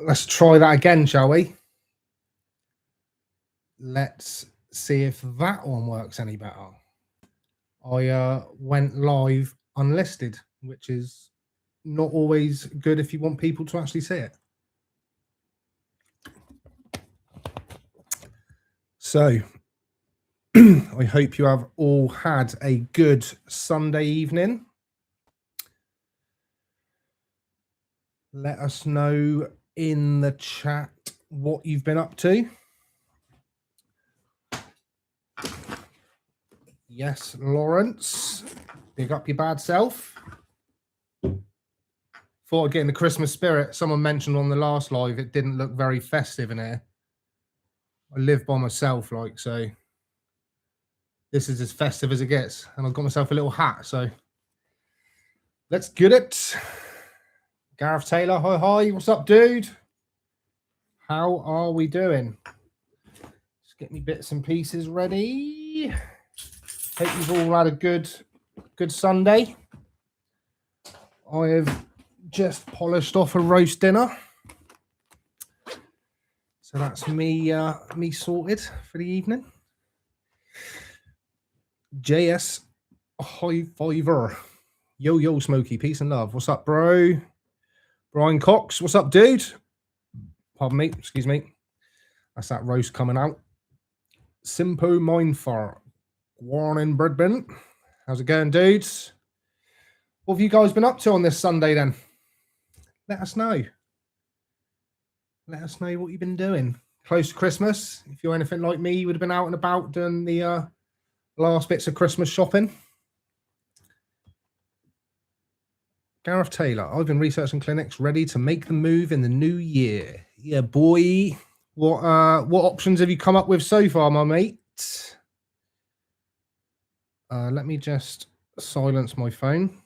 Let's try that again, shall we? Let's see if that one works any better. I went live unlisted, which is not always good if you want people to actually see it. So I hope you have all had a good Sunday evening. Let us know in the chat what you've been up to. Yes, Lawrence, big up your bad self. Thought I'd get in the Christmas spirit. Someone mentioned on the last live it didn't look very festive in here. I live by myself, like, so this is as festive as it gets. And I've got myself a little hat, so let's get it. Gareth Taylor, hi. What's up, dude? How are we doing? Just get me bits and pieces ready. Hope you've all had a good Sunday. I have just polished off a roast dinner. So that's me sorted for the evening. JS High Fiver. Yo, Smokie. Peace and love. What's up, bro? Brian Cox. What's up, dude? Pardon me. Excuse me. That's that roast coming out. Simpo Mindfar. Warning, Bradbin. How's it going, dudes? What have you guys been up to on this Sunday then? Let us know. Let us know what you've been doing. Close to Christmas. If you're anything like me, you would have been out and about doing the last bits of Christmas shopping. Gareth Taylor. I've been researching clinics ready to make the move in the new year. Yeah, boy. What options have you come up with so far, my mate? Let me just silence my phone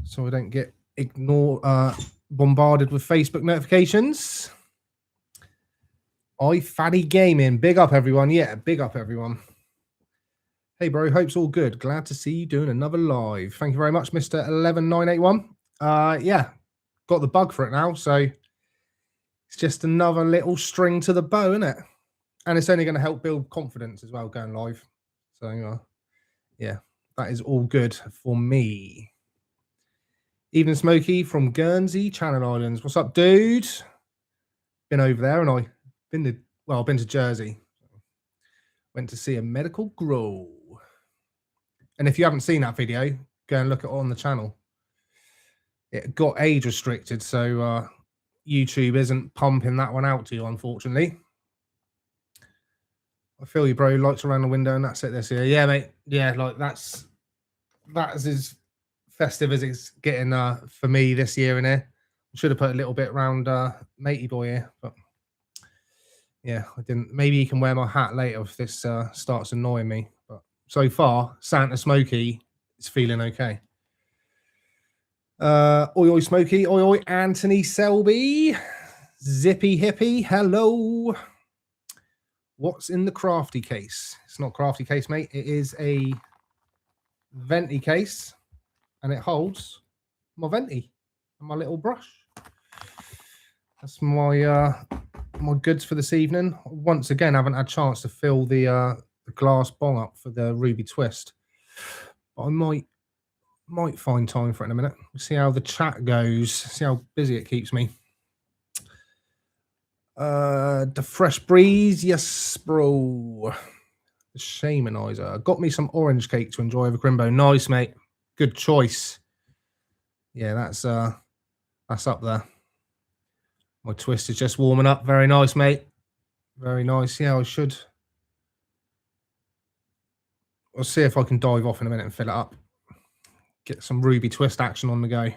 so I don't get bombarded with Facebook notifications. Fatty Gaming. Big up, everyone. Yeah, big up, everyone. Hey, bro. Hope's all good. Glad to see you doing another live. Thank you very much, Mr. 11981. Yeah, got the bug for it now, so it's just another little string to the bow, isn't it? And it's only going to help build confidence as well going live. So, yeah, that is all good for me. Even Smokie from Guernsey, Channel Islands. What's up, dude? Been over there, and I've been to Jersey. Went to see a medical grow. And if you haven't seen that video, go and look at it on the channel. It got age restricted, so YouTube isn't pumping that one out to you, unfortunately. I feel you, bro. Lights around the window, and that's it this year. Yeah, mate. Yeah, like that's as festive as it's getting for me this year in here. I should have put a little bit around matey boy here, but yeah, I didn't. Maybe you can wear my hat later if this starts annoying me. But so far, Santa Smokie is feeling okay. Oi, Smokie. Oi, Anthony Selby. Zippy Hippie. Hello. What's in the crafty case? It's not crafty case, mate. It is a venti case, and it holds my venti and my little brush. That's my my goods for this evening. Once again, I haven't had a chance to fill the glass bong up for the Ruby Twist, but I might find time for it in a minute. We'll see how the chat goes. See how busy it keeps me. The Fresh Breeze, yes, bro. The Shamanizer got me some orange cake to enjoy over Crimbo. Nice, mate. Good choice. Yeah, that's up there. My twist is just warming up. Very nice, mate. Very nice. Yeah, I'll see if I can dive off in a minute and fill it up. Get some Ruby Twist action on the go.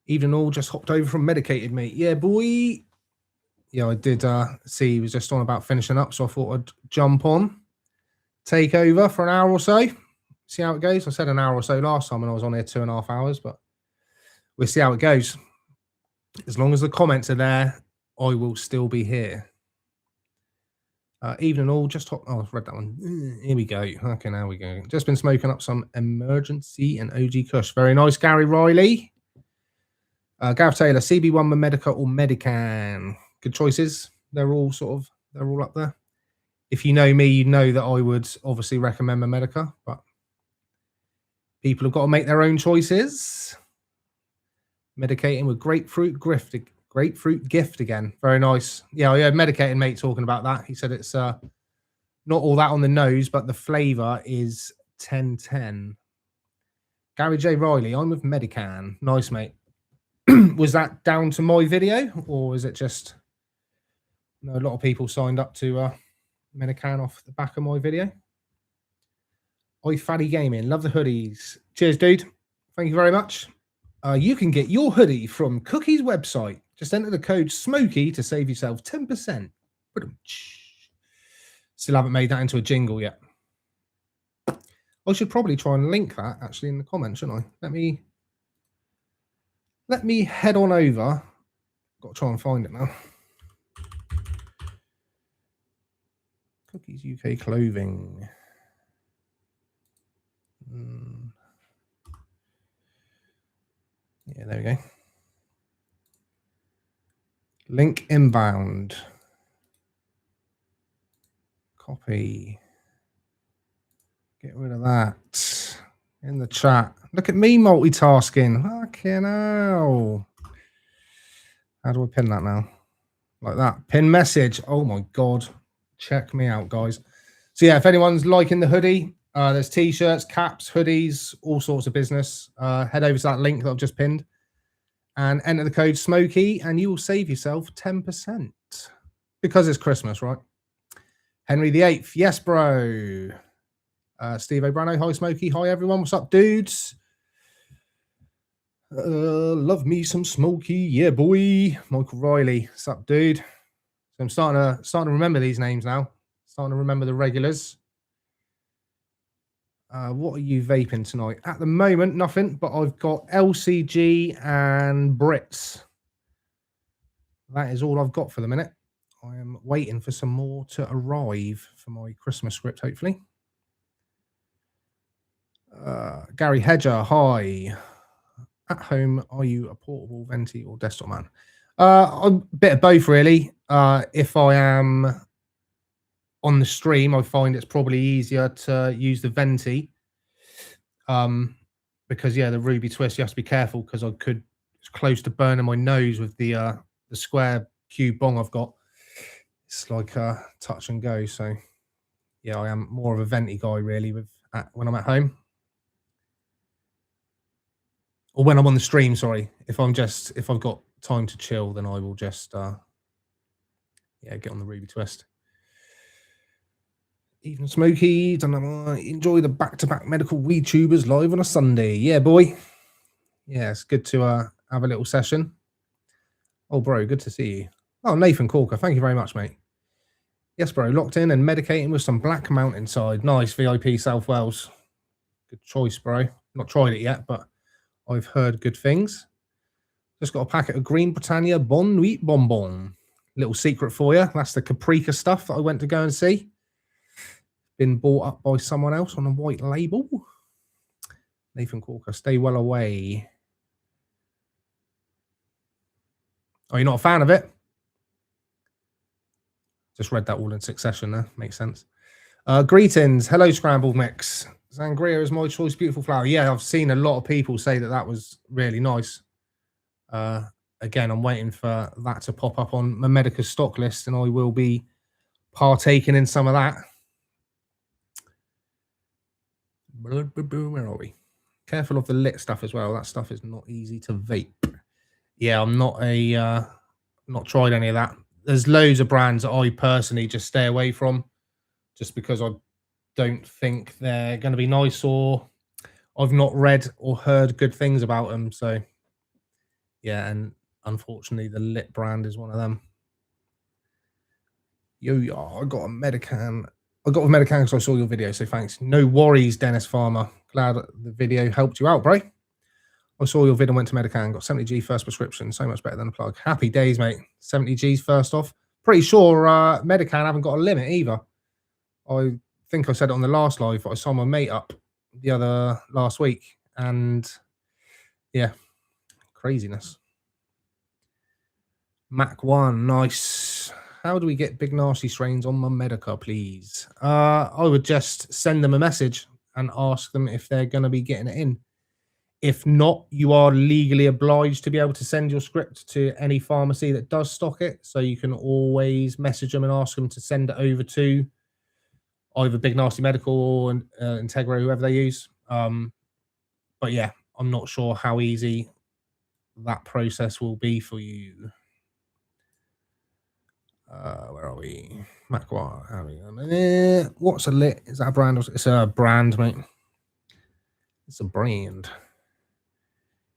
Even all just hopped over from Medicated, mate. Yeah, boy. Yeah, I did see he was just on about finishing up, so I thought I'd jump on, take over for an hour or so, see how it goes. I said an hour or so last time when I was on here, 2.5 hours, but we'll see how it goes. As long as the comments are there, I will still be here. Evening all, just hot. Oh, I've read that one. Here we go. Okay, now we go. Just been smoking up some Emergency and OG Kush. Very nice, Gary Riley. Gareth Taylor, CB1, Medica or Medican. Good choices. They're all up there. If you know me, you know that I would obviously recommend Medica, but people have got to make their own choices. Medicating with grapefruit gift again. Very nice. Yeah, I heard Medicating mate talking about that. He said it's not all that on the nose, but the flavour is 10-10. Gary J. Riley, I'm with Medican. Nice, mate. Was that down to my video, or is it just a lot of people signed up to Medican off the back of my video? Oi, Fatty Gaming, love the hoodies. Cheers, dude. Thank you very much. You can get your hoodie from Cookie's website. Just enter the code Smokie to save yourself 10%. Still haven't made that into a jingle yet. I should probably try and link that actually in the comments, shouldn't I? Let me head on over. Got to try and find it now. Cookies UK clothing. Yeah, there we go. Link inbound. Copy. Get rid of that. In the chat. Look at me multitasking. Fucking hell. How do I pin that now? Like that. Pin message. Oh my God. Check me out, guys. So yeah, if anyone's liking the hoodie, there's t-shirts, caps, hoodies, all sorts of business. Head over to that link that I've just pinned and enter the code Smokie and you will save yourself 10%. Because it's Christmas, right? Henry the 8th. Yes, bro. Steve O'Brano. Hi, Smokie. Hi, everyone. What's up, dudes? Love me some Smokie. Yeah, boy. Michael Riley. What's up, dude? So I'm starting to remember these names now. Starting to remember the regulars. What are you vaping tonight? At the moment, nothing, but I've got LCG and Brits. That is all I've got for the minute. I am waiting for some more to arrive for my Christmas script, hopefully. Gary Hedger, hi. At home, are you a portable venti or desktop man? A bit of both, really. If I am on the stream, I find it's probably easier to use the venti. Because yeah, the Ruby Twist, you have to be careful because it's close to burning my nose with the square cube bong I've got. It's like touch and go. So yeah, I am more of a venti guy really when I'm at home. Or when I'm on the stream, sorry. If I've got time to chill, then I will just get on the Ruby Twist. Even Smokie, enjoy the back-to-back medical weed tubers live on a Sunday. Yeah, boy. Yeah, it's good to have a little session. Oh, bro, good to see you. Oh, Nathan Corker, thank you very much, mate. Yes, bro, locked in and medicating with some Black Mountainside. Nice, VIP South Wales. Good choice, bro. Not tried it yet, but I've heard good things. Just got a packet of Green Britannia Bon Nuit Bonbon. Little secret for you. That's the Caprica stuff that I went to go and see. Been bought up by someone else on a white label. Nathan Corker, stay well away. Oh, you're not a fan of it? Just read that all in succession there. Makes sense. Greetings. Hello, Scrambled Mix. Sangria is my choice, beautiful flower. Yeah, I've seen a lot of people say that was really nice. Again, I'm waiting for that to pop up on my Medica stock list, and I will be partaking in some of that. Where are we? Careful of the lit stuff as well. That stuff is not easy to vape. Yeah, I'm not tried any of that. There's loads of brands that I personally just stay away from, just because I don't think they're going to be nice, or I've not read or heard good things about them. So yeah, and unfortunately the lit brand is one of them. I got a Medican. I got a Medican because I saw your video, so thanks. No worries, Dennis Farmer. Glad the video helped you out, bro. I saw your video and went to Medican, got 70G first prescription. So much better than a plug. Happy days, mate. 70G's first off. Pretty sure Medican haven't got a limit either. I think I said it on the last live, but I saw my mate up the other last week, and yeah, craziness. Mac 1, nice. How do we get big nasty strains on my Medica, please? I would just send them a message and ask them if they're going to be getting it in. If not, you are legally obliged to be able to send your script to any pharmacy that does stock it. So you can always message them and ask them to send it over to either Big Nasty Medical or Integra, whoever they use. But yeah, I'm not sure how easy that process will be for you. Where are we? Macquarie. What's a lit? Is that a brand? It's a brand, mate. It's a brand.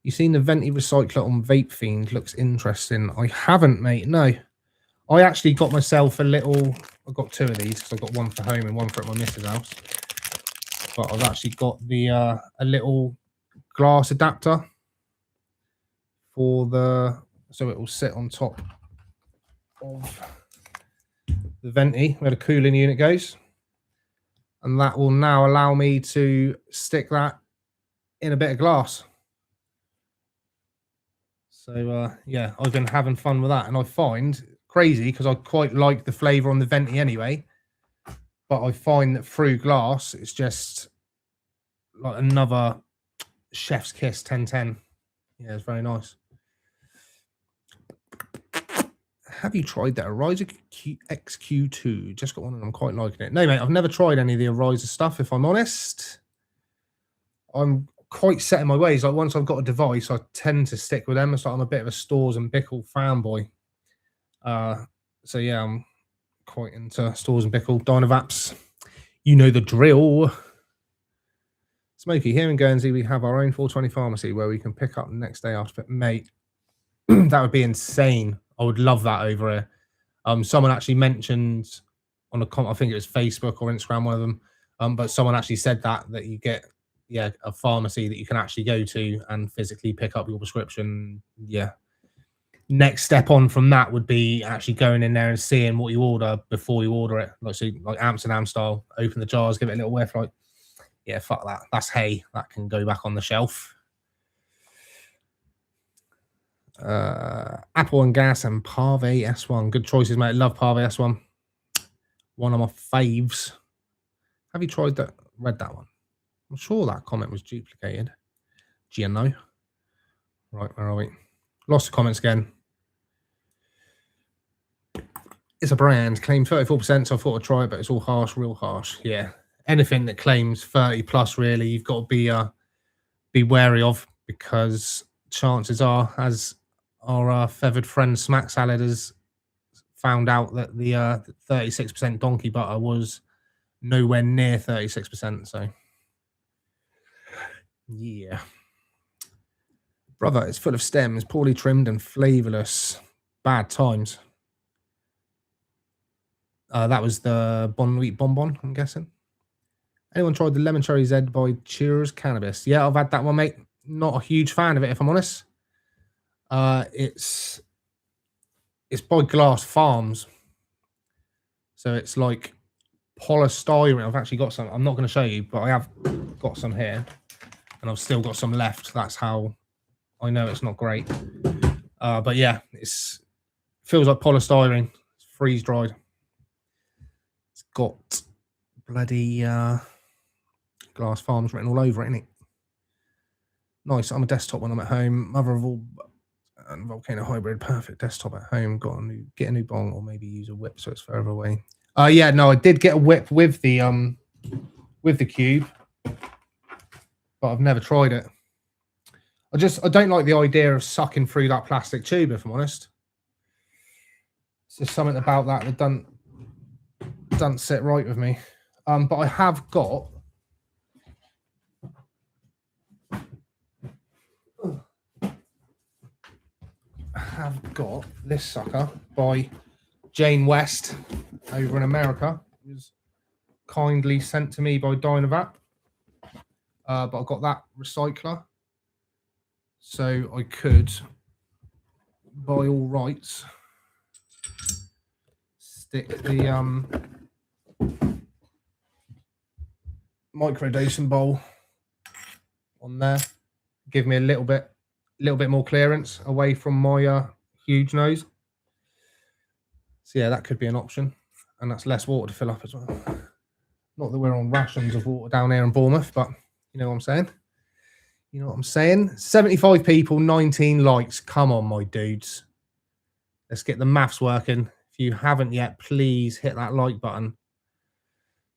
You seen the Venti recycler on Vape Fiend? Looks interesting. I haven't, mate. No. I actually got myself a little. I got two of these because I got one for home and one for at my missus' house. But I've actually got the a little glass adapter for the, so it will sit on top of the Venti where the cooling unit goes, and that will now allow me to stick that in a bit of glass. So yeah, I've been having fun with that, and I find crazy because I quite like the flavor on the Venti anyway, but I find that through glass it's just like another chef's kiss. 10/10. Yeah, it's very nice. Have you tried that Ariza XQ2? Just got one and I'm quite liking it. No, mate, I've never tried any of the Ariza stuff, if I'm honest. I'm quite set in my ways. Like, once I've got a device, I tend to stick with them. It's like I'm a bit of a Stores and Bickle fanboy. So yeah, I'm quite into Stores and Bickle. Dynavaps, you know the drill. Smokie, here in Guernsey, we have our own 420 pharmacy where we can pick up the next day after. Mate, that would be insane. I would love that over here. Someone actually mentioned on a I think it was Facebook or Instagram, one of them. But someone actually said that you get a pharmacy that you can actually go to and physically pick up your prescription. Yeah. Next step on from that would be actually going in there and seeing what you order before you order it. Like, so, like Amsterdam style, open the jars, give it a little whiff. Like, yeah, fuck that. That's hay. That can go back on the shelf. Apple and Gas and Parve S1. Good choices, mate. Love Parve S1. One of my faves. Have you tried that? Read that one? I'm sure that comment was duplicated. Do you know? Right, where are we? Lost the comments again. It's a brand. Claimed 34%, so I thought I'd try it, but it's all harsh, real harsh. Yeah. Anything that claims 30 plus, really, you've got to be wary of, because chances are, as our feathered friend Smack Salad has found out, that the 36% donkey butter was nowhere near 36%. So yeah, brother, it's full of stems, poorly trimmed and flavorless. Bad times. That was the Bon Wheat Bonbon, I'm guessing. Anyone tried the Lemon Cherry Z by Cheers Cannabis? Yeah, I've had that one, mate. Not a huge fan of it, if I'm honest. It's by Glass Farms, so it's like polystyrene. I've actually got some. I'm not going to show you, but I have got some here, and I've still got some left. That's how I know it's not great. But yeah, feels like polystyrene. It's freeze dried. It's got bloody Glass Farms written all over it, isn't it? Nice. I'm a desktop when I'm at home. Mother of all and Volcano Hybrid, perfect desktop at home. Get a new bong, or maybe use a whip so it's further away. Yeah, no, I did get a whip with the cube, but I've never tried it. I don't like the idea of sucking through that plastic tube, if I'm honest. It's just something about that doesn't sit right with me. But I have got this sucker by Jane West over in America. It was kindly sent to me by Dynavac. But I've got that recycler, so I could, by all rights, stick the microdosing bowl on there. Give me a little bit more clearance away from my huge nose. So yeah, that could be an option, and that's less water to fill up as well. Not that we're on rations of water down here in Bournemouth, but you know what I'm saying. You know what I'm saying? 75 people, 19 likes. Come on, my dudes. Let's get the maths working. If you haven't yet, please hit that like button.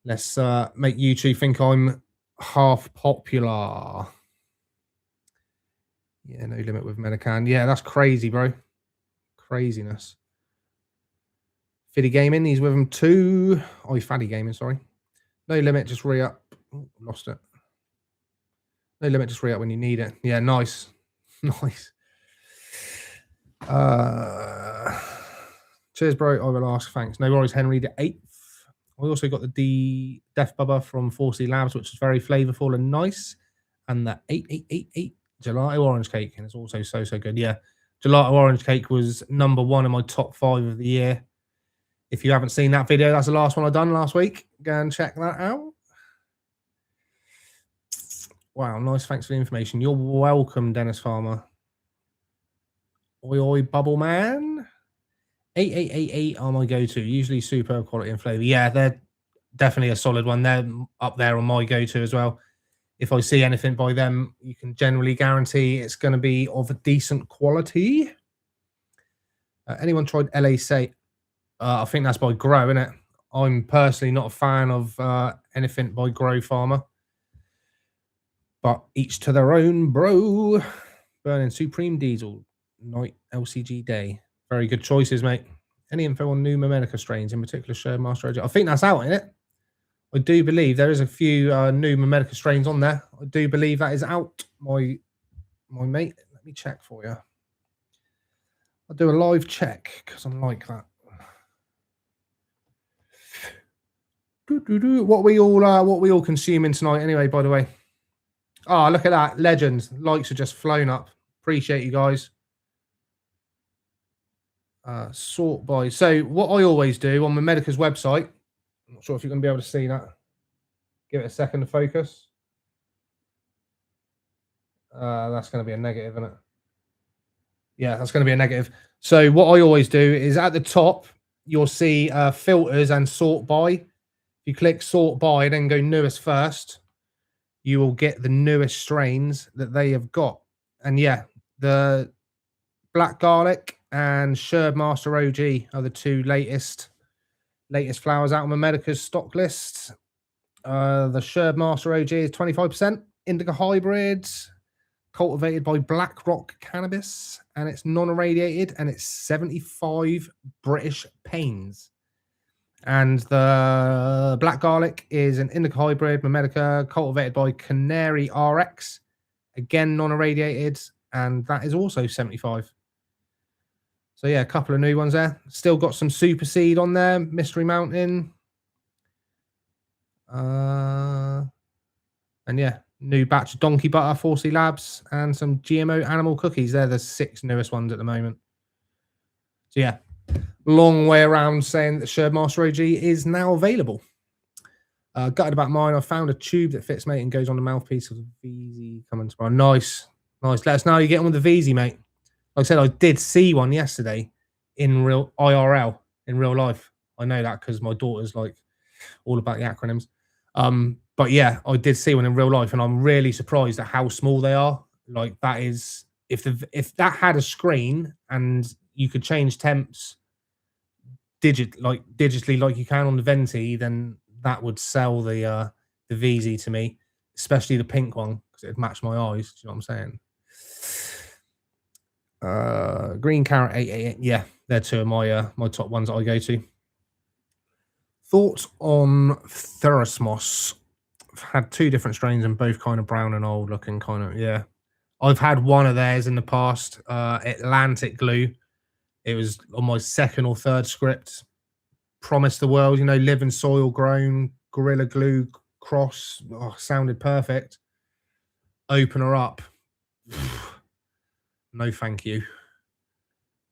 Let's make YouTube think I'm half popular. Yeah, no limit with Medican. Yeah, that's crazy, bro. Craziness. Fiddy Gaming, he's with him too. Oh, Faddy Gaming, sorry. No limit, just re-up. Oh, lost it. No limit, just re-up when you need it. Yeah, nice. Nice. Cheers, bro. I will ask. Thanks. No worries, Henry the 8th. I also got the Death Bubba from 4C Labs, which is very flavorful and nice. And the 8888 Gelato Orange Cake. And it's also so good. Yeah. Gelato Orange Cake was #1 in my top 5 of the year. If you haven't seen that video, that's the last one I done last week. Go and check that out. Wow, nice. Thanks for the information. You're welcome, Dennis Farmer. Oi, oi, Bubble Man. 8888 are my go-to. Usually superb quality and flavor. Yeah, they're definitely a solid one. They're up there on my go-to as well. If I see anything by them, you can generally guarantee it's going to be of a decent quality. Anyone tried LA Say? I think that's by Grow, isn't it? I'm personally not a fan of anything by Grow Farmer. But each to their own, bro. Burning Supreme Diesel. Night LCG Day. Very good choices, mate. Any info on new Momentica strains, in particular Shared Master OG? I think that's out, isn't it? I do believe there is a few new Momentica strains on there. I do believe that is out, my mate. Let me check for you. I'll do a live check because I'm like that. What we all consuming tonight anyway, by the way. Oh, look at that. Legends. Likes are just flown up. Appreciate you guys. Sort by. So what I always do on Momentica's website, I'm not sure if you're going to be able to see that. Give it a second to focus. That's going to be a negative, isn't it? Yeah, that's going to be a negative. So what I always do is at the top, you'll see filters and sort by. If you click sort by, then go newest first, you will get the newest strains that they have got. And yeah, the Black Garlic and Sherb Master OG are the two latest flowers out on Medica's stock list. The Sherb Master OG is 25% indica hybrids, cultivated by Black Rock Cannabis, and it's non-irradiated, and it's 75 British pains. And the Black Garlic is an indica hybrid, Medica, cultivated by Canary RX, again non-irradiated, and that is also 75. So yeah, a couple of new ones there. Still got some Super Seed on there, Mystery Mountain. And yeah, new batch of Donkey Butter, 4C Labs, and some GMO animal cookies. They're the 6 newest ones at the moment. So yeah, long way around saying that Sherb Master OG is now available. Gutted about mine. I found a tube that fits, mate, and goes on the mouthpiece of the VZ coming tomorrow. Nice. Nice. Let us know how you get on with the VZ, mate. Like I said, I did see one yesterday in real IRL, in real life. I know that because my daughter's like all about the acronyms. But yeah, I did see one in real life, and I'm really surprised at how small they are. Like that is, if that had a screen and you could change temps digitally like you can on the Venti, then that would sell the VZ to me, especially the pink one because it'd match my eyes. Do you know what I'm saying? Green Carrot 888. Yeah, they're two of my top ones that I go to. Thoughts on Therasmos? I've had 2 different strains and both kind of brown and old looking, kind of. Yeah, I've had one of theirs in the past. Atlantic Glue. It was on my 2nd or 3rd script. Promised the world, you know, living soil grown, Gorilla Glue cross. Oh, sounded perfect. Open her up. No, thank you.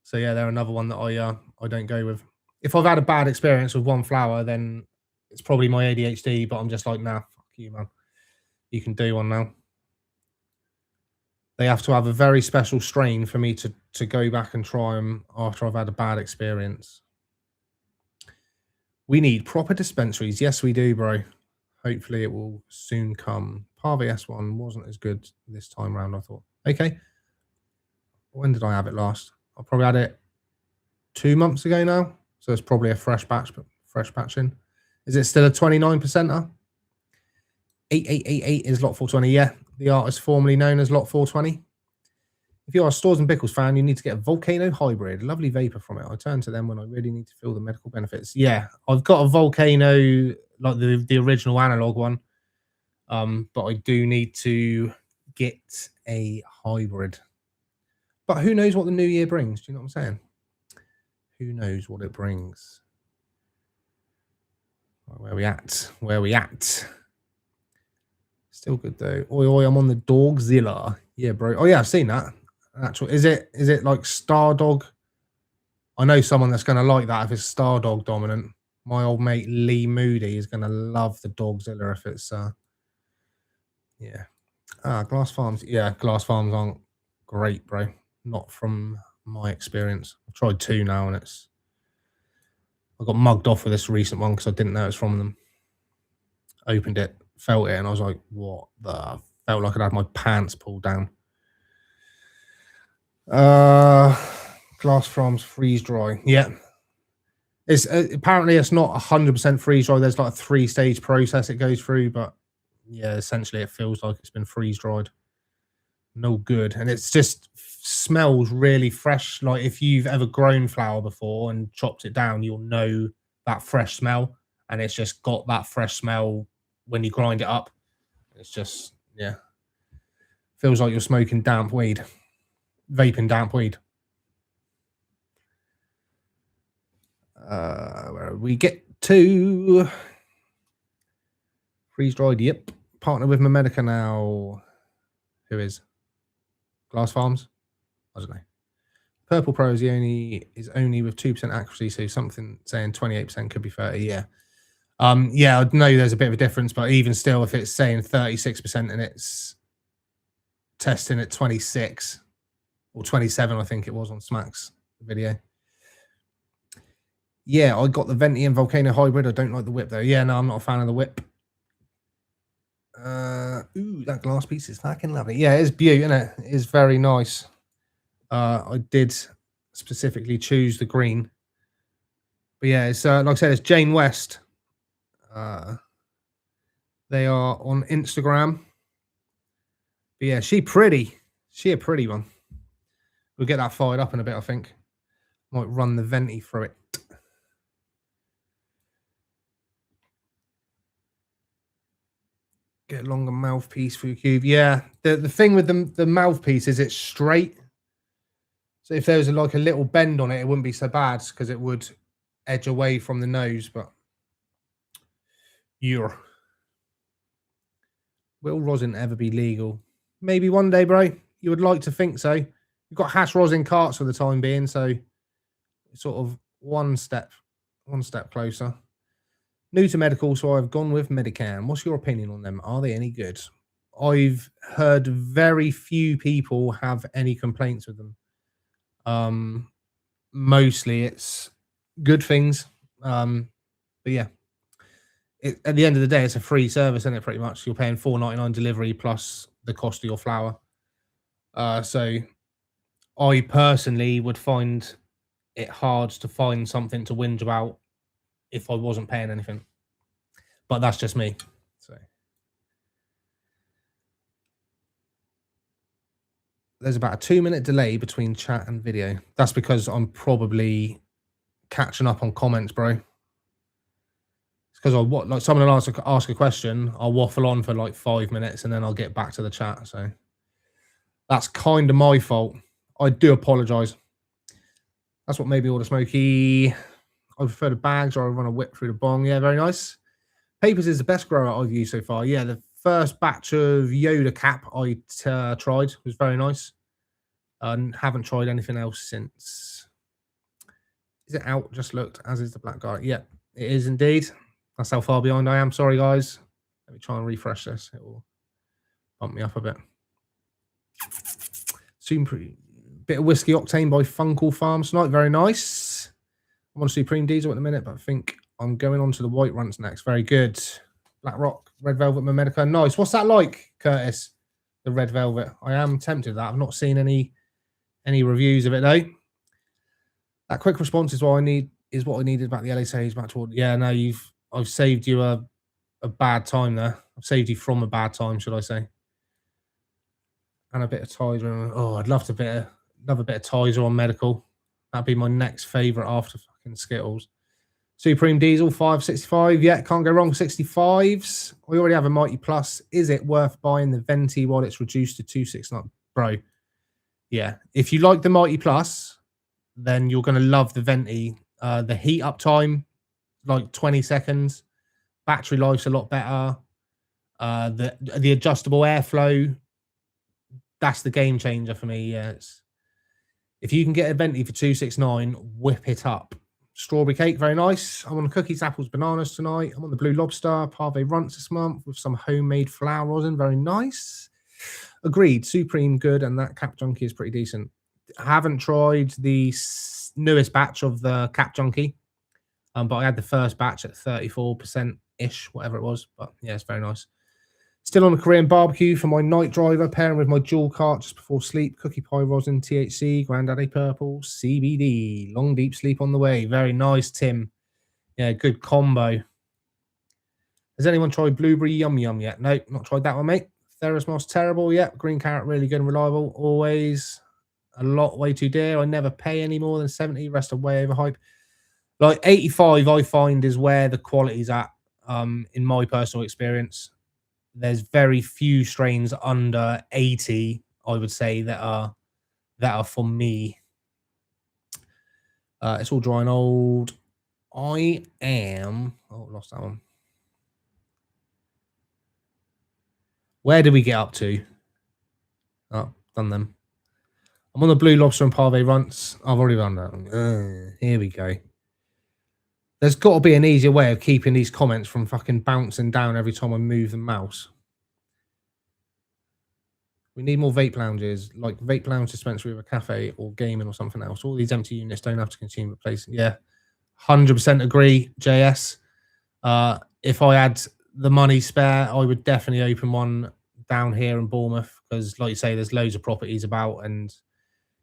So yeah, they're another one that I don't go with. if I've had a bad experience with one flower, then it's probably my ADHD, but I'm just like, nah, fuck you, man. You can do one now. They have to have a very special strain for me to go back and try them after I've had a bad experience. We need proper dispensaries. Yes, we do, bro. Hopefully it will soon come. Parvy S1 wasn't as good this time round, I thought. Okay. When did I have it last? I probably had it 2 months ago now. So it's probably a fresh batch, but fresh batching. Is it still a 29%er? 8888 is lot 420. Yeah, the artist formerly known as lot 420. If you are a Stores and Bickles fan, you need to get a Volcano Hybrid. Lovely vapor from it. I turn to them when I really need to feel the medical benefits. Yeah, I've got a Volcano, like the original analog one. But I do need to get a hybrid. But who knows what the new year brings? Do you know what I'm saying? Who knows what it brings? Where we at? Where we at? Still good though. Oi, oi, I'm on the Dogzilla. Yeah, bro. Oh yeah, I've seen that. Actual, is it like Stardog? I know someone that's going to like that if it's Stardog dominant. My old mate Lee Moody is going to love the Dogzilla if it's yeah. Glass Farms. Yeah, Glass Farms aren't great, bro. Not from my experience. I've tried 2 now and I got mugged off with this recent one because I didn't know it was from them. Opened it, felt it, and I was like, what the? Felt like I'd had my pants pulled down. Glass Farms freeze dry. Yeah. It's apparently it's not 100% freeze dry. There's like a 3-stage process it goes through, but yeah, essentially it feels like it's been freeze dried. No good. And it's just smells really fresh. Like if you've ever grown flower before and chopped it down, you'll know that fresh smell. And it's just got that fresh smell when you grind it up. It's just, yeah. Feels like you're smoking damp weed. Vaping damp weed. Where we get to freeze dried. Yep. Partner with Memedica now. Who is Glass Farms? I don't know. Purple Pro is only with 2% accuracy, so something saying 28% could be 30. Yeah. Yeah, I know there's a bit of a difference, but even still, if it's saying 36% and it's testing at 26 or 27, I think it was on Smack's video. Yeah, I got the Venti and Volcano Hybrid. I don't like the whip though. Yeah, no, I'm not a fan of the whip. Ooh, that glass piece is fucking lovely. Yeah, it's beautiful, isn't it? It is very nice. I did specifically choose the green. But yeah, it's like I said, it's Jane West. They are on Instagram. But yeah, she pretty. She a pretty one. We'll get that fired up in a bit, I think. Might run the Venti through it. Get a longer mouthpiece for your cube. Yeah, the thing with the mouthpiece is it's straight. So if there was like a little bend on it, it wouldn't be so bad because it would edge away from the nose. But will rosin ever be legal? Maybe one day, bro. You would like to think so. You've got hash rosin carts for the time being, so sort of one step closer. New to medical, so I've gone with Medicam. What's your opinion on them? Are they any good? I've heard very few people have any complaints with them. Mostly it's good things. But yeah, at the end of the day, it's a free service, isn't it? Pretty much, you're paying $4.99 delivery plus the cost of your flower. So I personally would find it hard to find something to whinge about if I wasn't paying anything, but that's just me. So there's about a 2-minute delay between chat and video. That's because I'm probably catching up on comments, bro. It's because like someone will ask a question, I'll waffle on for like 5 minutes and then I'll get back to the chat. So that's kind of my fault. I do apologize. That's what made me order Smokie. I prefer the bags, or I run a whip through the bong. Yeah, very nice. Papers is the best grower I've used so far. Yeah, the first batch of Yoda cap I tried was very nice. Haven't tried anything else since. Is it out? Just looked, as is the black guy. Yeah, it is indeed. That's how far behind I am. Sorry, guys. Let me try and refresh this. It will bump me up a bit. Supreme bit of whiskey octane by Funkle Farms tonight. Very nice. I'm on Supreme Diesel at the minute, but I think I'm going on to the white runs next. Very good. Black Rock, Red Velvet Momedica. Nice. What's that like, Curtis? The Red Velvet. I am tempted to that. I've not seen any reviews of it though. That quick response is what I need. Is what I needed about the LA Sage back toward. Yeah, no, I've saved you a bad time there. I've saved you from a bad time, should I say? And a bit of Tizer. Oh, I'd love a bit of Tizer on medical. That'd be my next favorite after fucking Skittles. Supreme Diesel 565. Yeah, can't go wrong. 65s. We already have a Mighty Plus. Is it worth buying the Venti while it's reduced to 269? Bro, yeah. If you like the Mighty Plus, then you're going to love the Venti. The heat up time, like 20 seconds. Battery life's a lot better. The adjustable airflow, that's the game changer for me. Yeah, if you can get a Venti for 269, whip it up. Strawberry cake, very nice. I'm on cookies, apples, bananas tonight. I'm on the Blue Lobster, Parve Runts this month with some homemade flour rosin. Very nice. Agreed. Supreme good, and that Cap Junkie is pretty decent. I haven't tried the newest batch of the Cap Junkie, but I had the first batch at 34%-ish, whatever it was. But yeah, it's very nice. Still on a Korean barbecue for my night driver, pairing with my dual cart just before sleep. Cookie pie rosin, THC, Grandaddy Purple, CBD. Long deep sleep on the way. Very nice, Tim. Yeah, good combo. Has anyone tried Blueberry Yum Yum yet? Nope, not tried that one, mate. Therosmos, terrible. Yep, Green Carrot, really good and reliable. Always a lot, way too dear. I never pay any more than 70. Rest are way overhyped. Like 85, I find, is where the quality's at, in my personal experience. There's very few strains under 80, I would say, that are for me. It's all dry and old. I lost that one. Where did we get up to? Oh, done them. I'm on the Blue Lobster and Parve Runts. I've already done that. Here we go. There's got to be an easier way of keeping these comments from fucking bouncing down every time I move the mouse. We need more vape lounges, like vape lounge dispensary with a cafe or gaming or something else. All these empty units don't have to consume the place. Yeah, 100% agree, JS. If I had the money spare, I would definitely open one down here in Bournemouth because, like you say, there's loads of properties about and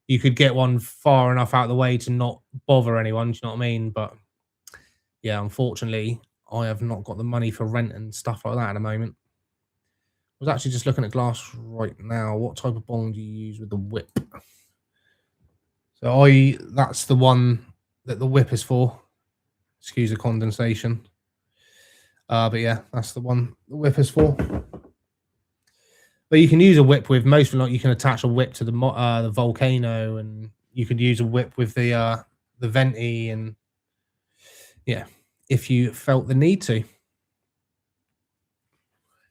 you could get one far enough out of the way to not bother anyone. Do you know what I mean? But yeah, unfortunately, I have not got the money for rent and stuff like that at the moment. I was actually just looking at glass right now. What type of bong do you use with the whip? So that's the one that the whip is for. Excuse the condensation. But yeah, that's the one the whip is for. But you can use a whip with most of them. Like you can attach a whip to the Volcano, and you could use a whip with the Venti, and yeah, if you felt the need to.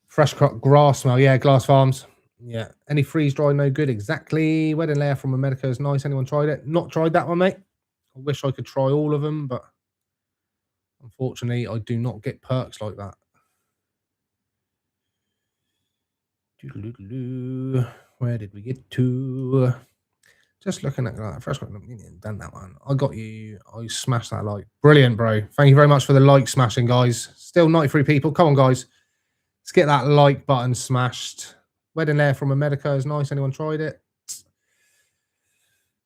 Fresh cut grass smell. Yeah, Glass Farms. Yeah. Any freeze dry, no good. Exactly. Wedding layer from America is nice. Anyone tried it? Not tried that one, mate. I wish I could try all of them, but unfortunately, I do not get perks like that. Where did we get to? Just looking at that. Fresh cut. Done that one. I got you. I smashed that like. Brilliant, bro. Thank you very much for the like smashing, guys. Still 93 people. Come on, guys. Let's get that like button smashed. Wedding layer from America is nice. Anyone tried it?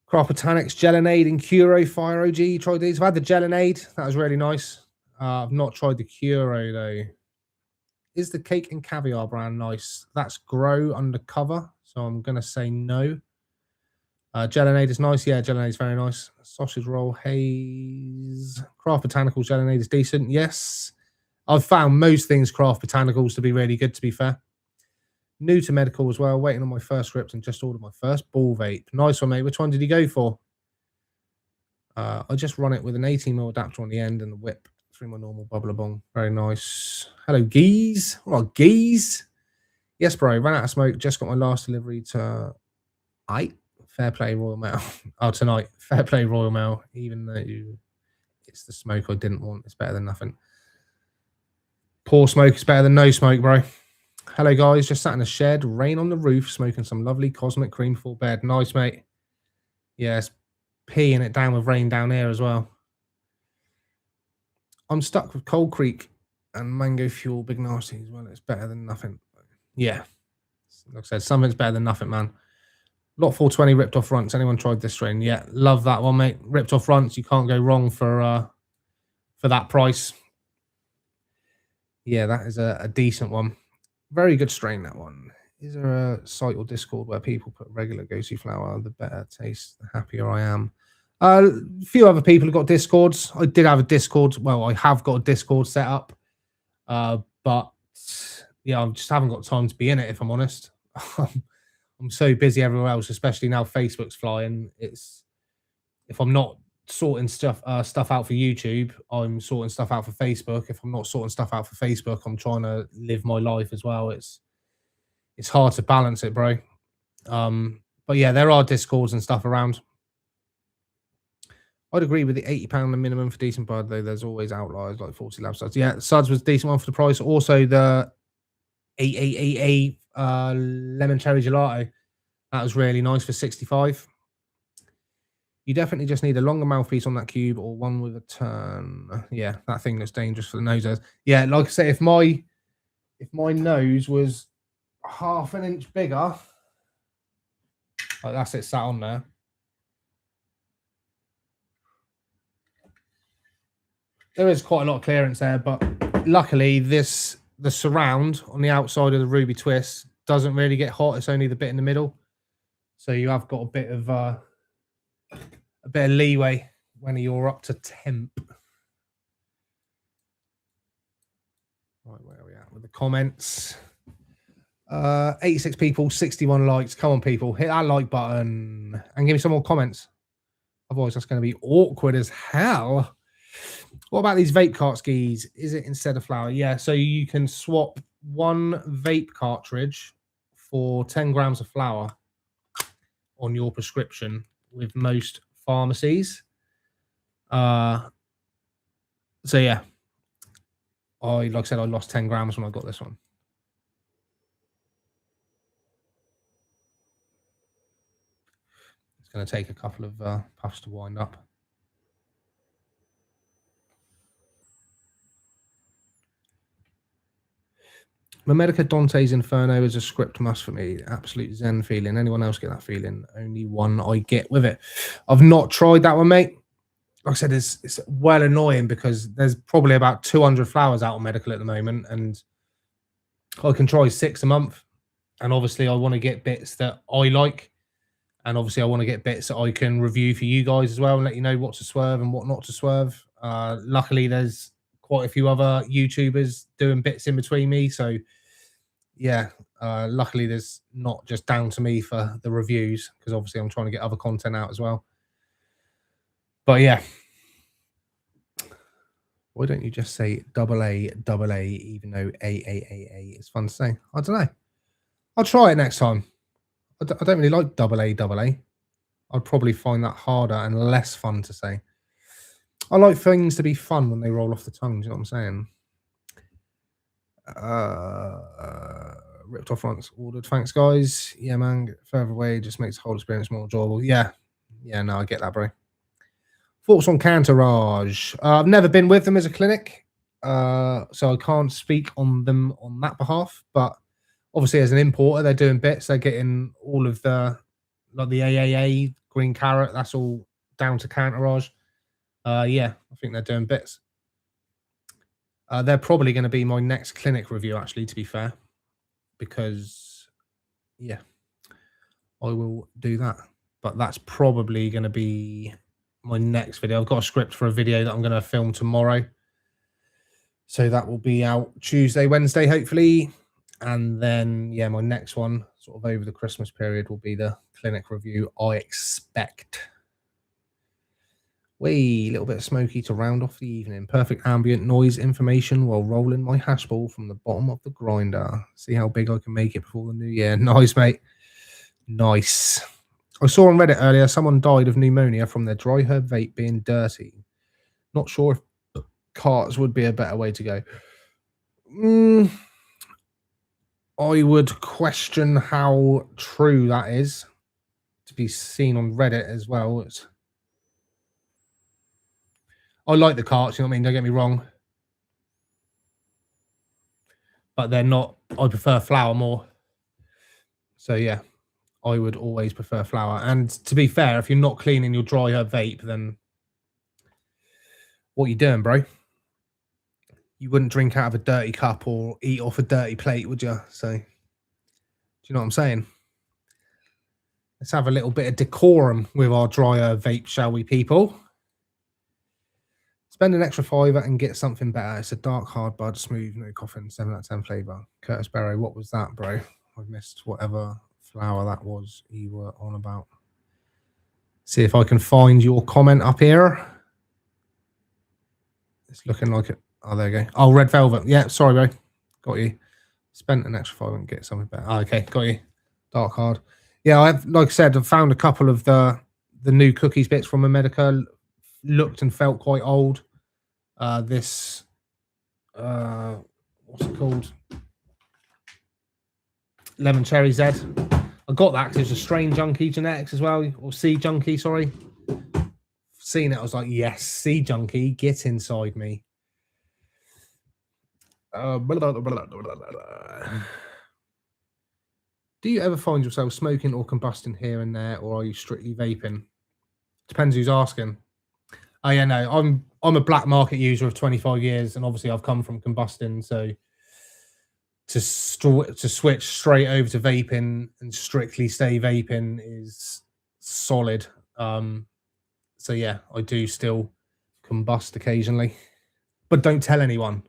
Craft Botanics, Gelinade, and Curo Fire OG. You tried these? I've had the Gelinade. That was really nice. I've not tried the Curo, though. Is the Cake and Caviar brand nice? That's Grow Undercover, so I'm going to say no. Gelinade is nice. Yeah, Gelinade is very nice. Sausage Roll Haze. Craft Botanicals Gelinade is decent. Yes. I've found most things Craft Botanicals to be really good, to be fair. New to medical as well. Waiting on my first script and just ordered my first ball vape. Nice one, mate. Which one did you go for? I just run it with an 18mm adapter on the end and the whip through my normal bubbler bong. Very nice. Hello, Geese. What are Geese? Yes, bro. Ran out of smoke. Just got my last delivery to... Fair play, Royal Mail. Oh, tonight. Fair play, Royal Mail. Even though... It's the smoke I didn't want. It's better than nothing. Poor smoke is better than no smoke, bro. Hello, guys. Just sat in a shed, rain on the roof, smoking some lovely cosmic cream before bed. Nice, mate. Yeah, it's peeing it down with rain down here as well. I'm stuck with Cold Creek and Mango Fuel Big Nasty as well. It's better than nothing. Yeah. Like I said, something's better than nothing, man. Lot 420 ripped off runts. Anyone tried this strain? Yeah, love that one, mate. Ripped off runts. You can't go wrong for that price. Yeah, that is a decent one. Very good strain, that one. Is there a site or Discord where people put regular go-to flower? The better taste, the happier I am. A few other people have got Discords. I did have a Discord. Well, I have got a Discord set up. But yeah, I just haven't got time to be in it, if I'm honest. I'm so busy everywhere else, especially now Facebook's flying. It's if I'm not sorting stuff out for YouTube, I'm sorting stuff out for Facebook. If I'm not sorting stuff out for Facebook, I'm trying to live my life as well. It's hard to balance it, bro. But yeah, there are Discords and stuff around. I'd agree with the £80 the minimum for decent bud, though there's always outliers like 40 Lab Suds. Yeah, Suds was a decent one for the price. Also, the 888 lemon cherry gelato, that was really nice for 65. You definitely just need a longer mouthpiece on that cube or one with a turn. Yeah, that thing that's dangerous for the nose. Yeah, like I say, if my nose was half an inch bigger, like that's it sat on there. There is quite a lot of clearance there, but luckily the surround on the outside of the Ruby Twist doesn't really get hot. It's only the bit in the middle. So you have got a bit of leeway when you're up to temp. Right, where are we at with the comments? 86 people, 61 likes. Come on, people, hit that like button and give me some more comments. Otherwise, that's going to be awkward as hell. What about these vape cart skis? Is it instead of flour? Yeah, so you can swap one vape cartridge for 10 grams of flour on your prescription with most pharmacies. So yeah, like I said, I lost 10 grams when I got this one. It's going to take a couple of puffs to wind up. Memedica Dante's Inferno is a script must for me. Absolute zen feeling. Anyone else get that feeling? Only one I get with it. I've not tried that one, mate. Like I said, it's well annoying because there's probably about 200 flowers out on medical at the moment, and I can try 6 a month. And obviously, I want to get bits that I like, and obviously, I want to get bits that I can review for you guys as well and let you know what to swerve and what not to swerve. Luckily, there's quite a few other YouTubers doing bits in between me, so yeah, luckily there's not just down to me for the reviews, because obviously I'm trying to get other content out as well. But yeah, why don't you just say AA, even though AAAA is fun to say? I don't know. I'll try it next time. I don't really like AA. I'd probably find that harder and less fun to say. I like things to be fun when they roll off the tongue. Do you know what I'm saying? Ripped off once ordered. Thanks, guys. Yeah, man. Get further away just makes the whole experience more enjoyable. Yeah, no, I get that, bro. Thoughts on Cantourage? I've never been with them as a clinic, so I can't speak on them on that behalf. But obviously, as an importer, they're doing bits. They're getting all of the AAA, green carrot. That's all down to Cantourage. Yeah, I think they're doing bits. They're probably going to be my next clinic review, actually, to be fair, because, yeah, I will do that. But that's probably going to be my next video. I've got a script for a video that I'm going to film tomorrow. So that will be out Tuesday, Wednesday, hopefully. And then, yeah, my next one, sort of over the Christmas period, will be the clinic review, I expect. Wee, a little bit of Smokie to round off the evening. Perfect ambient noise information while rolling my hash ball from the bottom of the grinder. See how big I can make it before the new year. Nice, mate. Nice. I saw on Reddit earlier someone died of pneumonia from their dry herb vape being dirty. Not sure if carts would be a better way to go. I would question how true that is. To be seen on Reddit as well. I like the carts, you know what I mean? Don't get me wrong. But they're not, I prefer flower more. So yeah, I would always prefer flower. And to be fair, if you're not cleaning your dry herb vape, then what are you doing, bro? You wouldn't drink out of a dirty cup or eat off a dirty plate, would you? So, do you know what I'm saying? Let's have a little bit of decorum with our dry herb vape, shall we, people? Spend an extra £5 and get something better. It's a dark, hard bud, smooth, no coffin, 7 out of 10 flavour. Curtis Barrow, what was that, bro? I missed whatever flower that was you were on about. See if I can find your comment up here. It's looking like it. Oh, there you go. Oh, red velvet. Yeah, sorry, bro. Got you. Spent an extra £5 and get something better. Oh, okay, got you. Dark, hard. Yeah, I've, like I said, I've found a couple of the new cookies bits from America. Looked and felt quite old. This what's it called? Lemon Cherry Z. I got that because it's a strain junkie genetics as well, or seed junkie, sorry. Seeing it, I was like, yes, seed junkie, get inside me. Do you ever find yourself smoking or combusting here and there, or are you strictly vaping? Depends who's asking. Oh yeah, no, I'm a black market user of 25 years, and obviously I've come from combusting, so to switch straight over to vaping and strictly stay vaping is solid. So yeah, I do still combust occasionally, but don't tell anyone.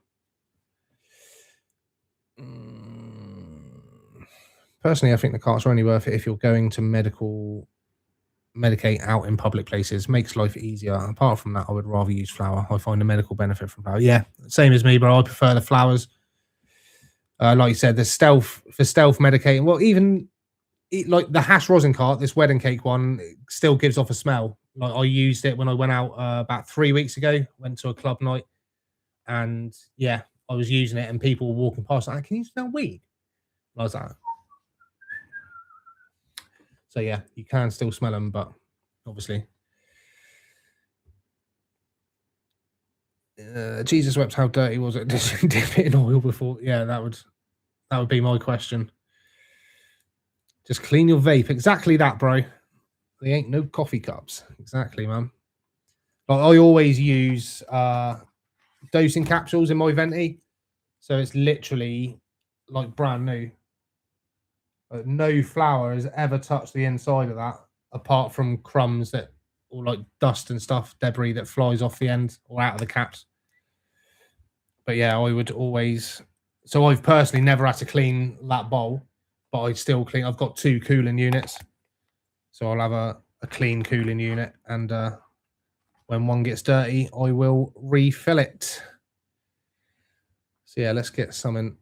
Personally, I think the carts are only worth it if you're going to medicate out in public places. Makes life easier. Apart from that, I would rather use flower. I find a medical benefit from flower. Yeah, same as me, bro. I prefer the flowers. Like you said, the stealth medicating. Well, even like the hash rosin cart, this wedding cake one, still gives off a smell. Like I used it when I went out about 3 weeks ago. Went to a club night, and yeah, I was using it, and people were walking past. Like, can you smell weed? And I was like, so yeah, you can still smell them, but obviously, Jesus wept. How dirty was it? Did you dip it in oil before? Yeah, that would be my question. Just clean your vape. Exactly that, bro. They ain't no coffee cups. Exactly, man. Like, I always use dosing capsules in my venti, so it's literally like brand new. No flower has ever touched the inside of that, apart from crumbs that, or like dust and stuff, debris that flies off the end or out of the caps. But yeah, I would always. So I've personally never had to clean that bowl, but I still clean. I've got 2 cooling units, so I'll have a clean cooling unit, and when one gets dirty, I will refill it. So yeah, let's get something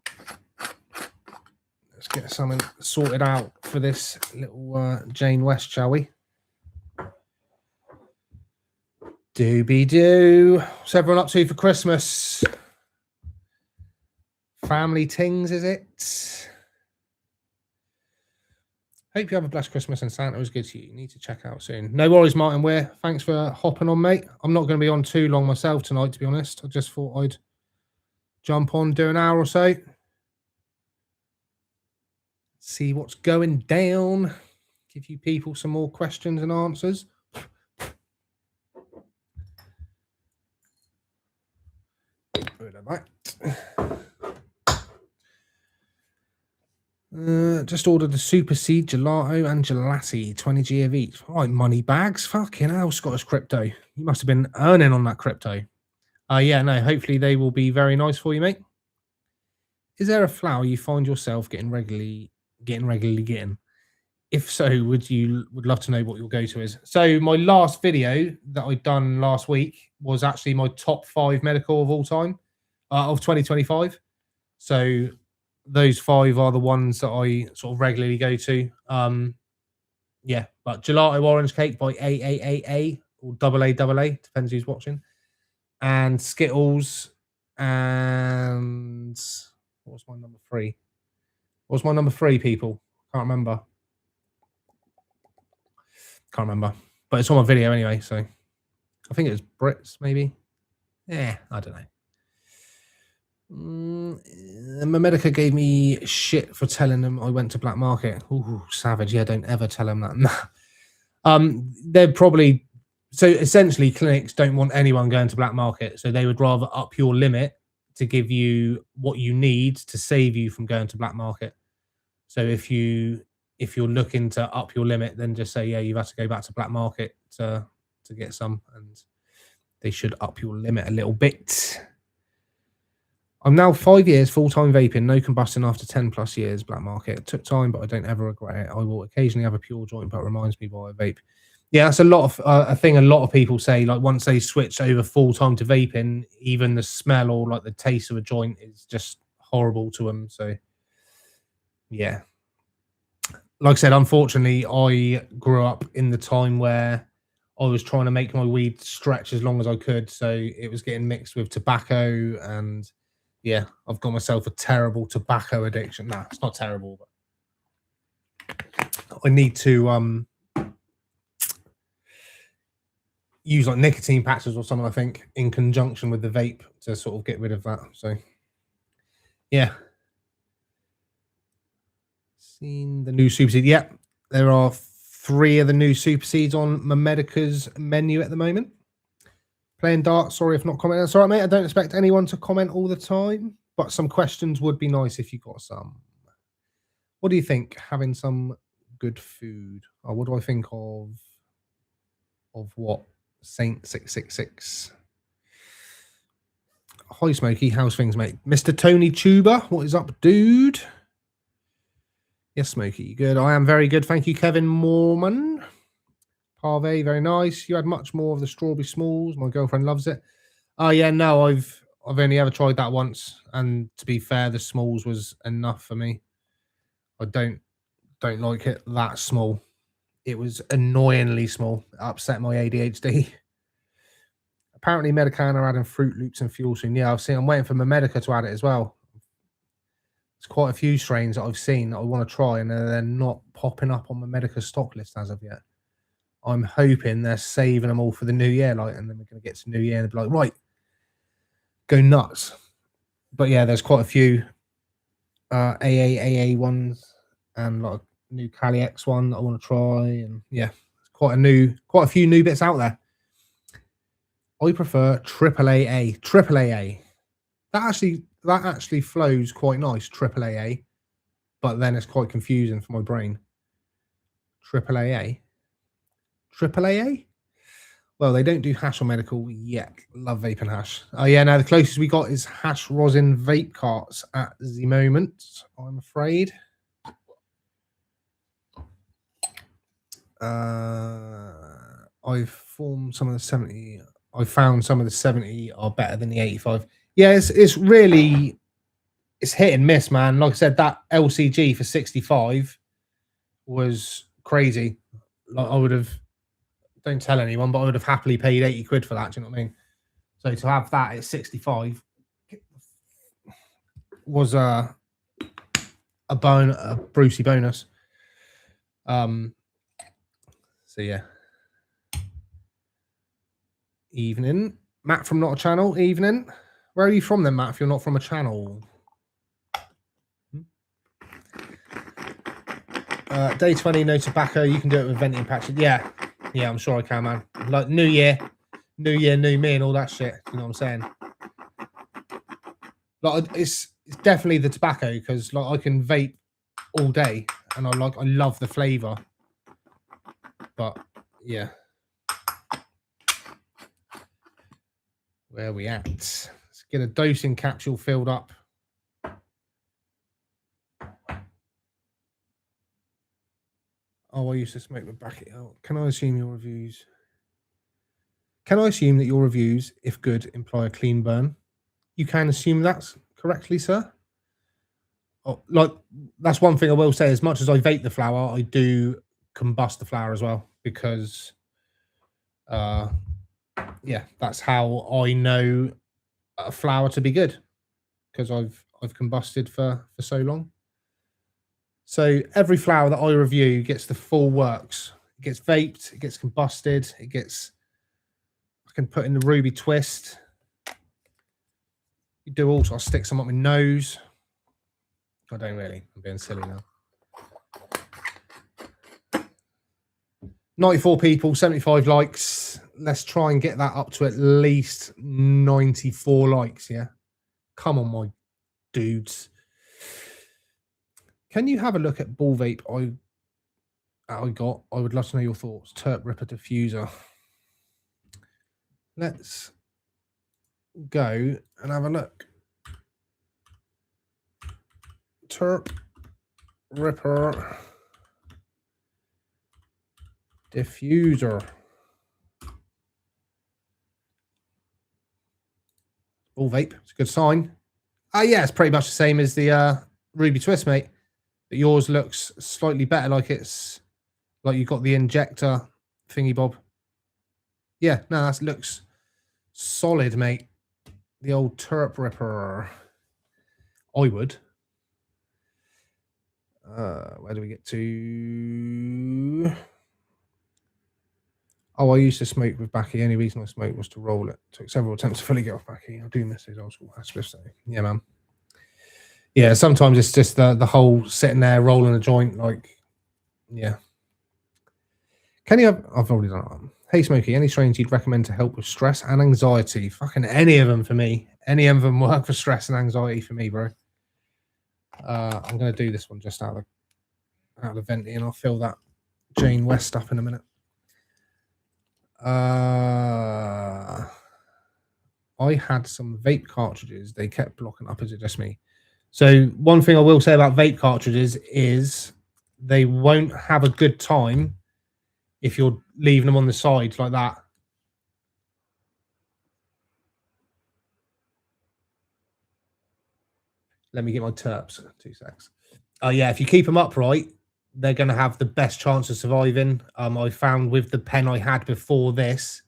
sorted out for this little Jane West, shall we? Doobie-doo. What's everyone up to for Christmas? Family tings, is it? Hope you have a blessed Christmas and Santa was good to you. You need to check out soon. No worries, Martin Weir. Thanks for hopping on, mate. I'm not going to be on too long myself tonight, to be honest. I just thought I'd jump on, do an hour or so. See what's going down. Give you people some more questions and answers. Just ordered the Super Seed Gelato and Gelati, 20g of each. All right, money bags. Fucking hell, Scottish crypto. You must have been earning on that crypto. Yeah, no, hopefully they will be very nice for you, mate. Is there a flower you find yourself getting regularly? If so, would love to know what your go-to is. So my last video that I'd done last week was actually my top 5 medical of all time of 2025. So those 5 are the ones that I sort of regularly go to. Yeah, but Gelato Orange Cake by AAAA or AA, depends who's watching. and Skittles, and what was my number 3? What was my number 3, people? Can't remember. Can't remember. But it's on my video anyway, so I think it was Brits, maybe. Yeah, I don't know. Medica gave me shit for telling them I went to black market. Ooh, savage. Yeah, don't ever tell them that. They're probably... So essentially, clinics don't want anyone going to black market. So they would rather up your limit to give you what you need to save you from going to black market. So if you're looking to up your limit, then just say, yeah, you've had to go back to black market to get some, and they should up your limit a little bit. I'm now 5 years full-time vaping, no combustion after 10 plus years black market. It took time, but I don't ever regret it. I will occasionally have a pure joint, but it reminds me why I vape. Yeah, that's a lot of a thing a lot of people say, like once they switch over full-time to vaping, even the smell or like the taste of a joint is just horrible to them. So yeah. Like I said, unfortunately, I grew up in the time where I was trying to make my weed stretch as long as I could. So it was getting mixed with tobacco, and yeah, I've got myself a terrible tobacco addiction. Nah, it's not terrible, but I need to use like nicotine patches or something, I think, in conjunction with the vape to sort of get rid of that. So yeah. Seen the new super seed. Yeah, there are 3 of the new super seeds on Medica's menu at the moment. Playing darts. Sorry if not commenting. That's all right, mate. I don't expect anyone to comment all the time, but some questions would be nice if you got some. What do you think? Having some good food. Oh, what do I think of what? Saint 666. Hi, Smokie. How's things, mate? Mr. Tony Tuber. What is up, dude? Yes, Smokie. Good. I am very good. Thank you, Kevin Mormon. Parve, very nice. You had much more of the strawberry smalls. My girlfriend loves it. Oh yeah, no, I've only ever tried that once, and to be fair, the smalls was enough for me. I don't like it that small. It was annoyingly small. It upset my ADHD. Apparently, Medican are adding Fruit Loops and Fuel soon. Yeah, I'm waiting for my Medica to add it as well. There's quite a few strains that I've seen that I want to try, and they're not popping up on my Medica stock list as of yet. I'm hoping they're saving them all for the new year, like, and then we're going to get to New Year and be like, right, go nuts. But yeah, there's quite a few AA ones and like a new Cali X one that I want to try, and yeah, quite a few new bits out there. I prefer AAA. AAA. That actually flows quite nice, AAA, but then it's quite confusing for my brain. AAA. Well, they don't do hash or medical yet. Love vape and hash. Oh yeah, now the closest we got is hash rosin vape carts at the moment, I'm afraid. I've formed some of the 70. I found some of the 70 are better than the 85. Yeah, it's really, it's hit and miss, man. Like I said, that LCG for 65 was crazy. Like I would have, don't tell anyone, but I would have happily paid 80 quid for that. Do you know what I mean? So to have that at 65 was a Brucey bonus. So yeah. Evening. Matt from Not a Channel. Evening. Where are you from then, Matt, if you're not from a channel? Day 20, no tobacco. You can do it with venting patches. Yeah, I'm sure I can, man. Like New Year, new me, and all that shit. You know what I'm saying? Like it's definitely the tobacco, because like I can vape all day, and I love the flavor. But yeah, where are we at? Let's get a dosing capsule filled up. Oh, I used to smoke with bracket. Oh, can I assume your reviews? Can I assume that your reviews, if good, imply a clean burn? You can assume that's correctly, sir. Oh, like that's one thing I will say. As much as I vape the flower, I do combust the flower as well, because yeah, that's how I know a flower to be good, because I've combusted for so long. So every flower that I review gets the full works. It gets vaped, it gets combusted, it gets, I can put in the ruby twist. You do also, I'll stick some up my nose. I don't really, I'm being silly now. 94 people, 75 likes. Let's try and get that up to at least 94 likes, yeah? Come on, my dudes. Can you have a look at ball vape I got? I would love to know your thoughts. Terp Ripper Diffuser. Let's go and have a look. Terp Ripper Diffuser. All vape. It's a good sign. Yeah, it's pretty much the same as the Ruby Twist, mate. But yours looks slightly better, like it's like you got the injector thingy bob. Yeah, no, that looks solid, mate. The old Terp Ripper. I would. Where do we get to? Oh, I used to smoke with Backy. The only reason I smoked was to roll it. Took several attempts to fully get off Backy. I do miss those old school aspects. Yeah, man. Yeah, sometimes it's just the whole sitting there rolling a joint, like, yeah. Can you have, I've already done it. Hey, Smokie, any strains you'd recommend to help with stress and anxiety? Fucking any of them for me. Any of them work for stress and anxiety for me, bro. I'm going to do this one just out of the venti, and I'll fill that Jane West up in a minute. I had some vape cartridges. They kept blocking up. Is it just me? So one thing I will say about vape cartridges is they won't have a good time if you're leaving them on the side like that. Let me get my terps. 2 secs. Yeah, if you keep them upright, they're going to have the best chance of surviving. I found with the pen I had before this,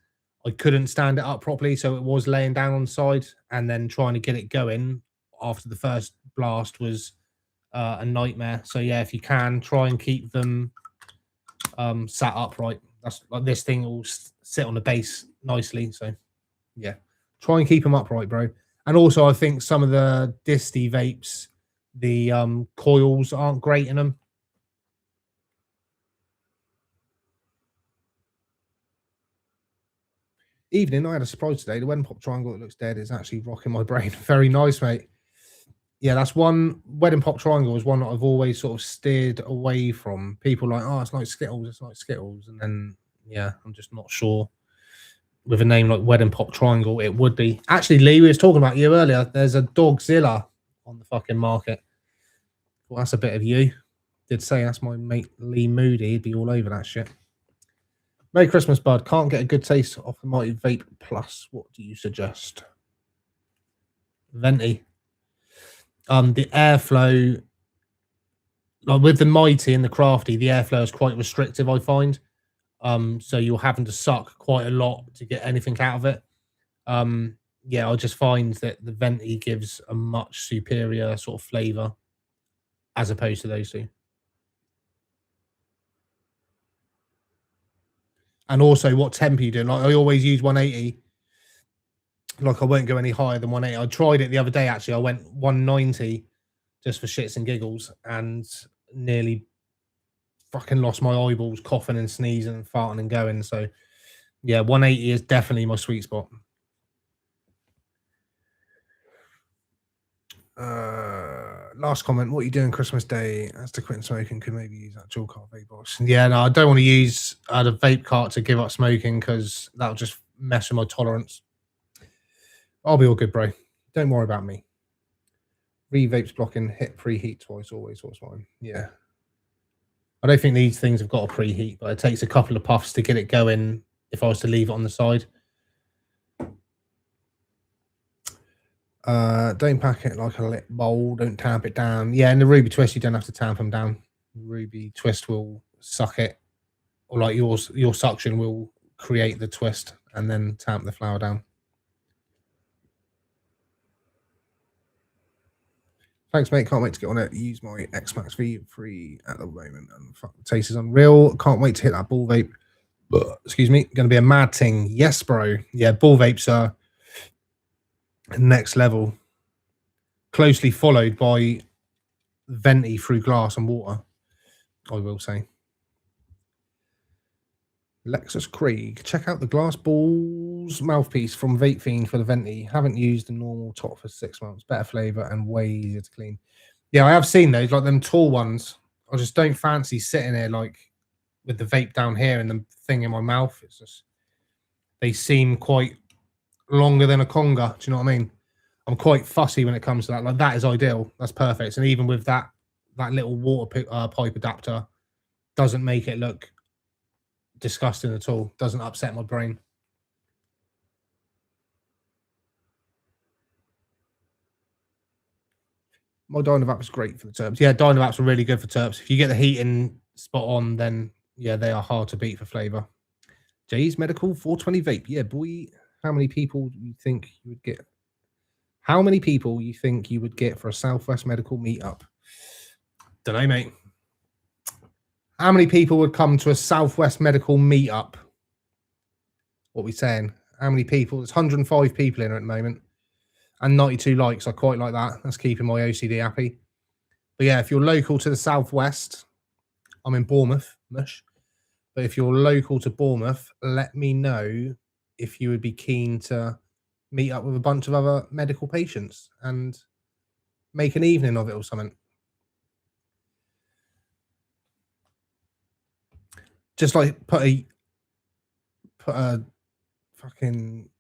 I couldn't stand it up properly, so it was laying down on the side, and then trying to get it going after the first blast was a nightmare. So yeah, if you can, try and keep them sat upright. That's like, this thing will sit on the base nicely. So yeah, try and keep them upright, bro. And also, I think some of the disty vapes, the coils aren't great in them. Evening, I had a surprise today. The Wedding Pop Triangle that looks dead is actually rocking my brain. Very nice, mate. Yeah, that's one. Wedding Pop Triangle is one that I've always sort of steered away from. People like, oh, it's like Skittles, it's like Skittles. And then, yeah, I'm just not sure. With a name like Wedding Pop Triangle, it would be. Actually, Lee, we was talking about you earlier. There's a Dogzilla on the fucking market. Well, that's a bit of you. Did say that's my mate Lee Moody. He'd be all over that shit. Merry Christmas, bud. Can't get a good taste off the Mighty Vape Plus. What do you suggest? Venti. The airflow, like with the Mighty and the Crafty, the airflow is quite restrictive, I find. So you're having to suck quite a lot to get anything out of it. Yeah, I just find that the Venti gives a much superior sort of flavor as opposed to those two. And also, what temp you do? Like, I always use 180. Like, I won't go any higher than 180. I tried it the other day, actually. I went 190 just for shits and giggles and nearly fucking lost my eyeballs, coughing and sneezing and farting and going. So, yeah, 180 is definitely my sweet spot. Last comment. What are you doing Christmas Day? As to quitting smoking, could maybe use that dual cart vape box. Yeah, no, I don't want to use the vape cart to give up smoking because that'll just mess with my tolerance. I'll be all good, bro. Don't worry about me. Re-vapes blocking, hit preheat twice, always what's fine. Yeah. I don't think these things have got a preheat, but it takes a couple of puffs to get it going if I was to leave it on the side. Don't pack it like a lit bowl. Don't tamp it down. Yeah, in the Ruby Twist, you don't have to tamp them down. Ruby Twist will suck it, or like your suction will create the twist and then tamp the flower down. Thanks, mate. Can't wait to get on it. Use my X-Max V3 at the moment. And fuck, the taste is unreal. Can't wait to hit that ball vape. Excuse me. Going to be a mad thing. Yes, bro. Yeah, ball vapes are next level. Closely followed by venti through glass and water, I will say. Lexus Craig. Check out the glass balls mouthpiece from Vaping for the venti. Haven't used the normal top for 6 months. Better flavour and way easier to clean. Yeah, I have seen those, like them tall ones. I just don't fancy sitting there like with the vape down here and the thing in my mouth. It's just, they seem quite longer than a conga. Do you know what I mean? I'm quite fussy when it comes to that. Like, that is ideal. That's perfect. And even with that little water pipe adapter, doesn't make it look disgusting at all. Doesn't upset my brain. My Dynavap is great for the terps. Yeah, Dynavaps are really good for terps. If you get the heating spot on, then yeah, they are hard to beat for flavor. Jay's Medical 420 vape. Yeah, boy. How many people do you think you would get? How many people you think you would get for a Southwest Medical meetup? Don't know, mate. How many people would come to a Southwest Medical meetup? What are we saying? How many people? There's 105 people in at the moment. And 92 likes. I quite like that. That's keeping my OCD happy. But yeah, if you're local to the Southwest, I'm in Bournemouth, mush. But if you're local to Bournemouth, let me know if you would be keen to meet up with a bunch of other medical patients and make an evening of it or something. Just like put a fucking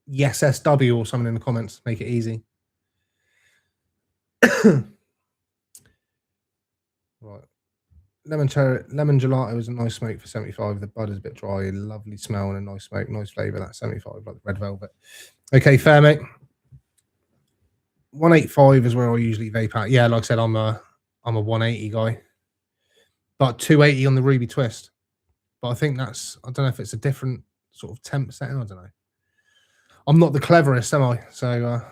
yes SW or something in the comments. Make it easy. Right. Lemon gelato is a nice smoke for 75. The bud is a bit dry, lovely smell and a nice smoke, nice flavour. That's 75, like the red velvet. Okay, fair, mate. 185 is where I usually vape at. Yeah, like I said, I'm a 180 guy. But 280 on the Ruby Twist. But I think that's, I don't know if it's a different sort of temp setting. I don't know. I'm not the cleverest, am I? So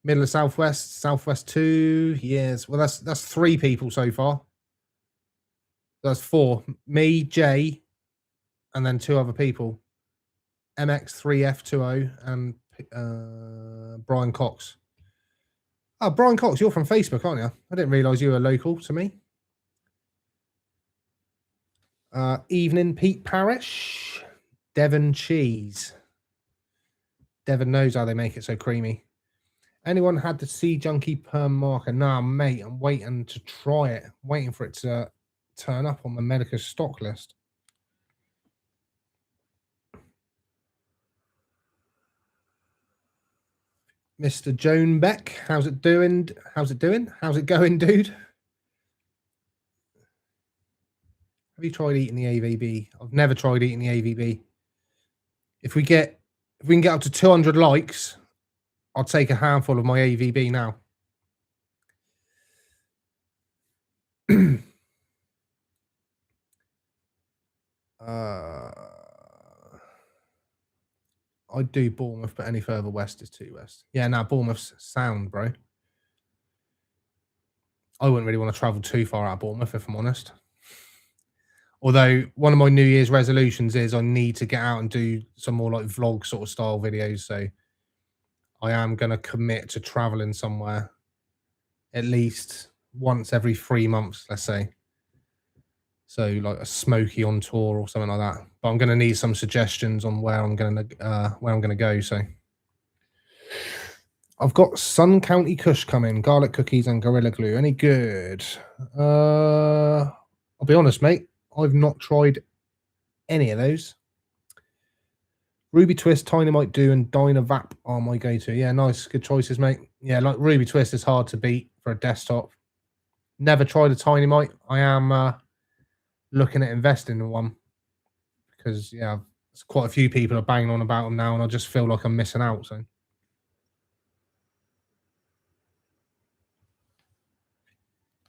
middle of Southwest 2 years. Well, that's 3 people so far. That's 4. Me, Jay, and then 2 other people. MX3F20 and Brian Cox. Oh, Brian Cox, you're from Facebook, aren't you? I didn't realise you were local to me. Evening, Pete Parish. Devon cheese. Devon knows how they make it so creamy. Anyone had the Sea Junkie perm marker? Nah, mate, I'm waiting to try it. I'm waiting for it to turn up on the Medica stock list. Mr. Joan Beck, how's it doing? How's it going, dude? Have you tried eating the AVB? I've never tried eating the AVB. If we can get up to 200 likes, I'll take a handful of my AVB now. I'd do Bournemouth, but any further west is too west. Yeah, now Bournemouth's sound, bro. I wouldn't really want to travel too far out of Bournemouth, if I'm honest. Although one of my New Year's resolutions is I need to get out and do some more like vlog sort of style videos. So I am going to commit to traveling somewhere at least once every 3 months, let's say. So like a Smokie on tour or something like that. But I'm going to need some suggestions on where I'm going to go. So I've got Sun County Kush coming, garlic cookies and Gorilla Glue. Any good? I'll be honest, mate. I've not tried any of those. Ruby Twist, Tiny Might Do, and Dynavap are my go-to. Yeah, nice. Good choices, mate. Yeah, like Ruby Twist is hard to beat for a desktop. Never tried a Tiny Might. I am looking at investing in one because, yeah, there's quite a few people are banging on about them now, and I just feel like I'm missing out. So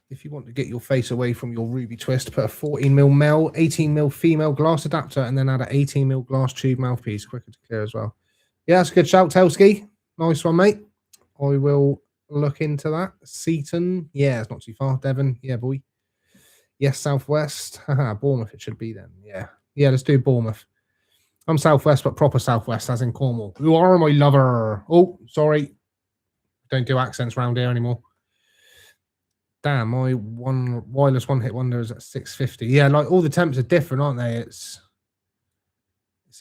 If you want to get your face away from your ruby twist, put a 14mm male, 18mm female glass adapter, and then add an 18mm glass tube mouthpiece. Quicker to clear as well. Yeah, that's a good shout, Telski. Nice one, mate. I will look into that. Seaton. Yeah, it's not too far. Devon. Yeah, boy. Yes, Southwest. Haha, Bournemouth it should be then. Yeah. Yeah, let's do Bournemouth. I'm Southwest, but proper Southwest, as in Cornwall. You are my lover. Oh, sorry. Don't do accents around here anymore. Damn, my wireless one hit wonder is at 650. Yeah, like all the temps are different, aren't they? It's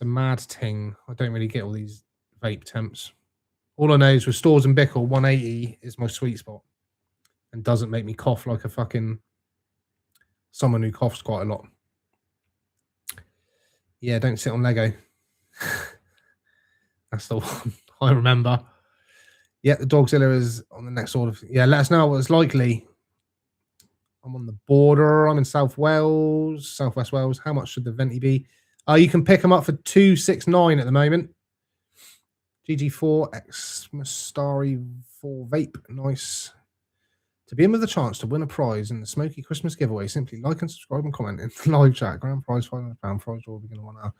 a mad thing. I don't really get all these vape temps. All I know is with Stores and Bickle, 180 is my sweet spot and doesn't make me cough like a fucking someone who coughs quite a lot. Yeah, don't sit on Lego. That's the one I remember. Yeah, the Dogzilla is on the next order. Yeah, let us know what's likely. I'm on the border. I'm in South Wales, Southwest Wales. How much should the venti be? You can pick them up for 269 at the moment. GG4 X Mustari 4 Vape. Nice. To be in with a chance to win a prize in the Smokie Christmas giveaway, simply like and subscribe and comment in the live chat. Grand prize, £500. Prize will be going to 1 hour.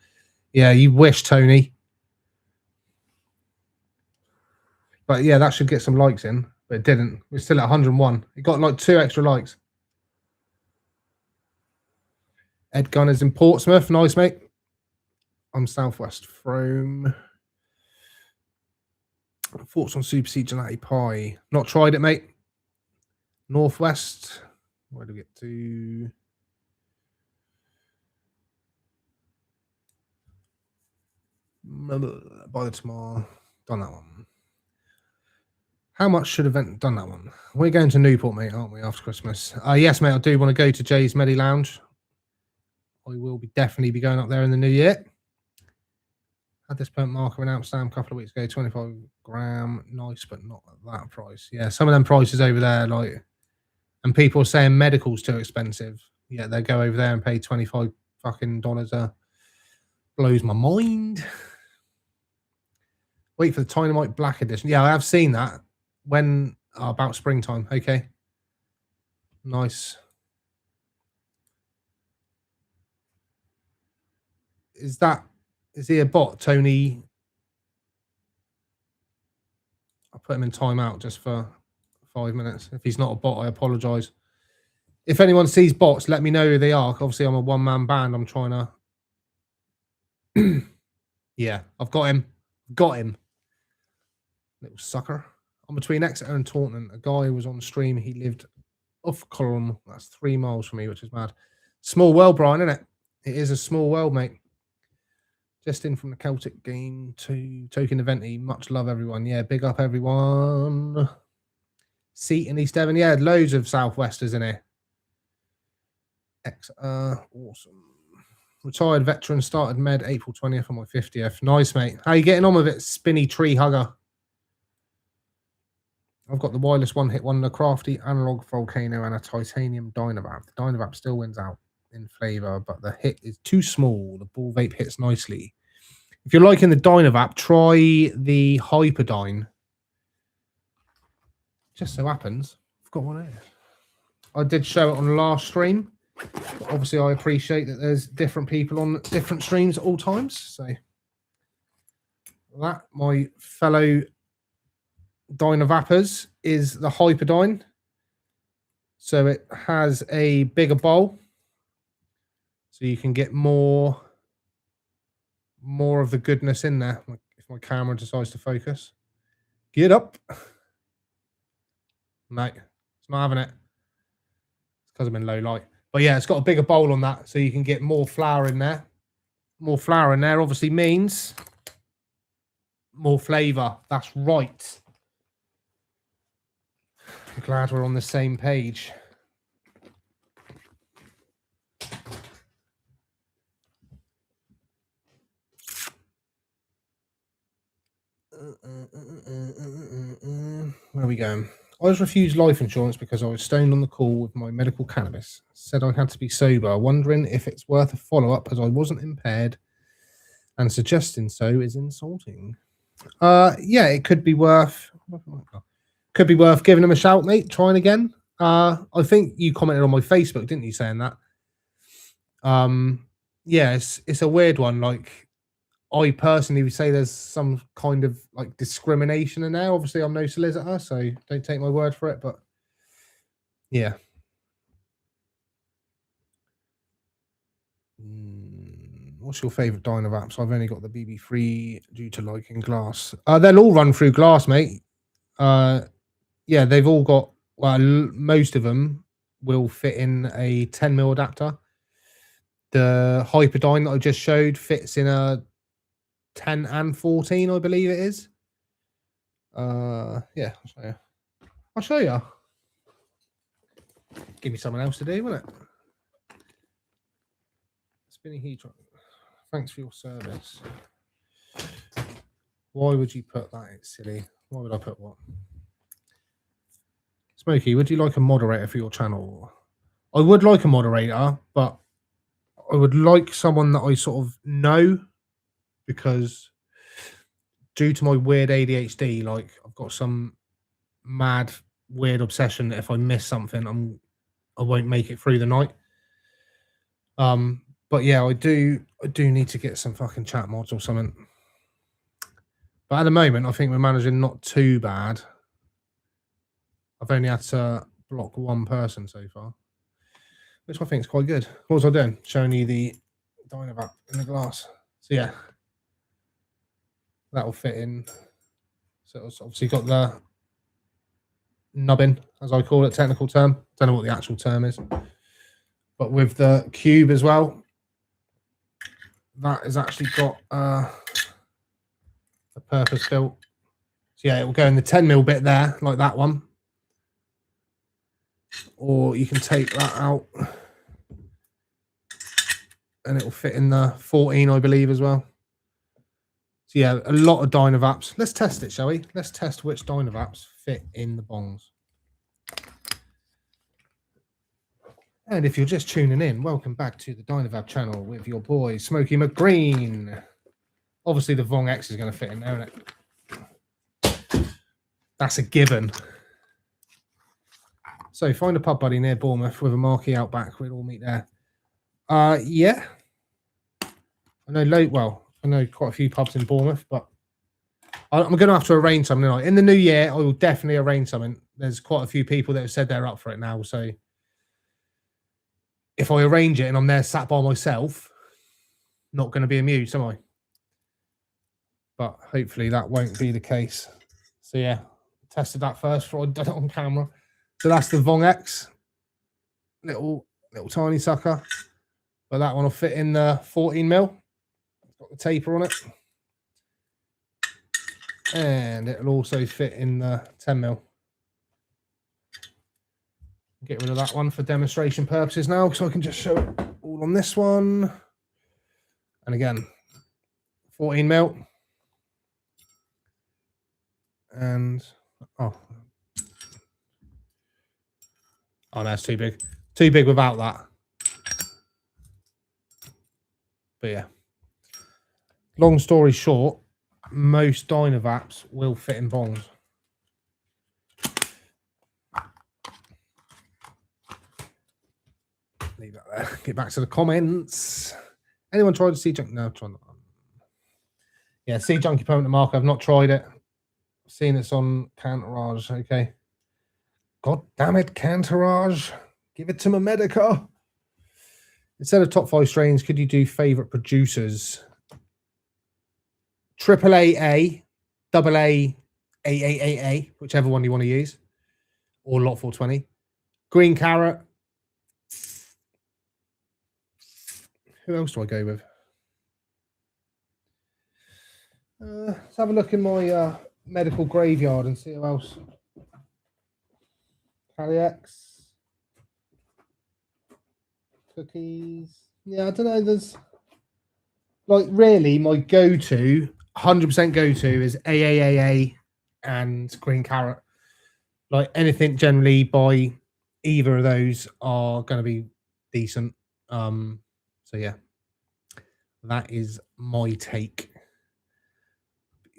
Yeah, you wish, Tony. But yeah, that should get some likes in. But it didn't. We're still at 101. It got like 2 extra likes. Ed Gunners in Portsmouth. Nice, mate. I'm Southwest from. Thoughts on Super Seed Gelati Pie? Not tried it, mate. Northwest. Where do we get to? By the tomorrow. Done that one. How much should event done that one? We're going to Newport, mate, aren't we, after Christmas? Yes, mate, I do want to go to Jay's Medi Lounge. I will definitely be going up there in the new year. Had this burnt marker in Amsterdam a couple of weeks ago, 25 gram. Nice, but not at that price. Yeah, some of them prices over there, like, and people are saying medical's too expensive. Yeah, they go over there and pay 25 fucking dollars. Blows my mind. Wait for the Dynamite Black Edition. Yeah, I have seen that. When about springtime. Okay. Nice. Is he a bot, Tony? I'll put him in timeout just for 5 minutes. If he's not a bot, I apologize. If anyone sees bots, let me know who they are. Obviously, I'm a one-man band. I'm trying to. Yeah, I've got him. Got him. Little sucker. I'm between Exeter and Taunton. A guy was on the stream. He lived off Colum. That's 3 miles from me, which is mad. Small world, Brian, isn't it? It is a small world, mate. Just in from the Celtic game to Token Eventi. Much love, everyone. Yeah, big up, everyone. Seat in East Devon. Yeah, loads of Southwesters in here. Awesome. Retired veteran, started med April 20th on my 50th. Nice, mate. How you getting on with it, Spinny Tree Hugger? I've got the wireless one hit wonder, crafty analog volcano, and a titanium Dynavap. The Dynavap still wins out in flavor, but the hit is too small. The ball vape hits nicely. If you're liking the Dynavap, try the Hyperdyne. Just so happens, I've got one here. I did show it on the last stream. But obviously, I appreciate that there's different people on different streams at all times. So that, my fellow Dynavappers, is the Hyperdyne. So it has a bigger bowl. So you can get more of the goodness in there if my camera decides to focus. Get up. Mate, it's not having it. It's because I'm in low light. But yeah, it's got a bigger bowl on that, so you can get more flour in there. More flour in there obviously means more flavour. That's right. I'm glad we're on the same page. Where are we going? I was refused life insurance because I was stoned on the call with my medical cannabis. Said I had to be sober, wondering if it's worth a follow-up as I wasn't impaired, and suggesting so is insulting. Yeah, it could be worth giving him a shout, mate. Trying again. I think you commented on my Facebook, didn't you, saying that? Yeah, it's a weird one. Like, I personally would say there's some kind of like discrimination in there. Obviously, I'm no solicitor, so don't take my word for it. But yeah. What's your favourite Dyna apps? I've only got the BB3 due to liking glass. They'll all run through glass, mate. Yeah, they've all got, well, most of them will fit in a 10mm adapter. The Hyperdyne that I just showed fits in a 10 and 14, I believe it is. Yeah, I'll show you. Give me something else to do, won't it? Spinning heat drop. Thanks for your service. Why would you put that? It's silly. Why would I put what? Smokie, would you like a moderator for your channel? I would like a moderator, but I would like someone that I sort of know, because due to my weird ADHD, like I've got some mad weird obsession that if I miss something, I won't make it through the night. But yeah, I do need to get some fucking chat mods or something. But at the moment, I think we're managing not too bad. I've only had to block one person so far, which I think is quite good. What was I doing? Showing you the Dynavac in the glass. So yeah, that will fit in. So it's obviously got the nubbin, as I call it, technical term. Don't know what the actual term is. But with the cube as well, that has actually got a purpose built. So yeah, it will go in the 10mm bit there, like that one. Or you can take that out and it will fit in the 14, I believe, as well. So yeah, a lot of Dynavaps. Let's test it, shall we? Let's test which Dynavaps fit in the bongs. And if you're just tuning in, welcome back to the Dynavap channel with your boy, Smokie McGreen. Obviously, the Vong X is going to fit in there, isn't it? That's a given. So find a pub buddy near Bournemouth with a marquee out back. We'll all meet there. Yeah. I know quite a few pubs in Bournemouth, but I'm going to have to arrange something. In the new year, I will definitely arrange something. There's quite a few people that have said they're up for it now. So if I arrange it and I'm there sat by myself, not going to be amused, am I? But hopefully that won't be the case. So yeah, tested that first before I did it on camera. So that's the Vong X, little tiny sucker, but that one will fit in the 14mm. It's got the taper on it, and it'll also fit in the 10mm. Get rid of that one for demonstration purposes now, so I can just show it all on this one. And again, 14mm, and oh no, it's too big. Too big without that. But yeah, long story short, most Dynavaps will fit in bongs. Leave that there. Get back to the comments. Anyone tried to see Junkie? No, try not. Yeah, see Junkie Permanent Marker. I've not tried it. I've seen it's on Cantourage. Okay. God damn it, Cantourage. Give it to my Medica. Instead of top 5 strains, could you do favorite producers? AAA, AA, AAAA, whichever one you want to use, or Lot 420. Green Carrot. Who else do I go with? Let's have a look in my medical graveyard and see who else. Cali-X. Cookies. Yeah, I don't know. There's like really my go-to, 100% go-to is AAAA and Green Carrot. Like anything generally by either of those are going to be decent. So yeah, that is my take.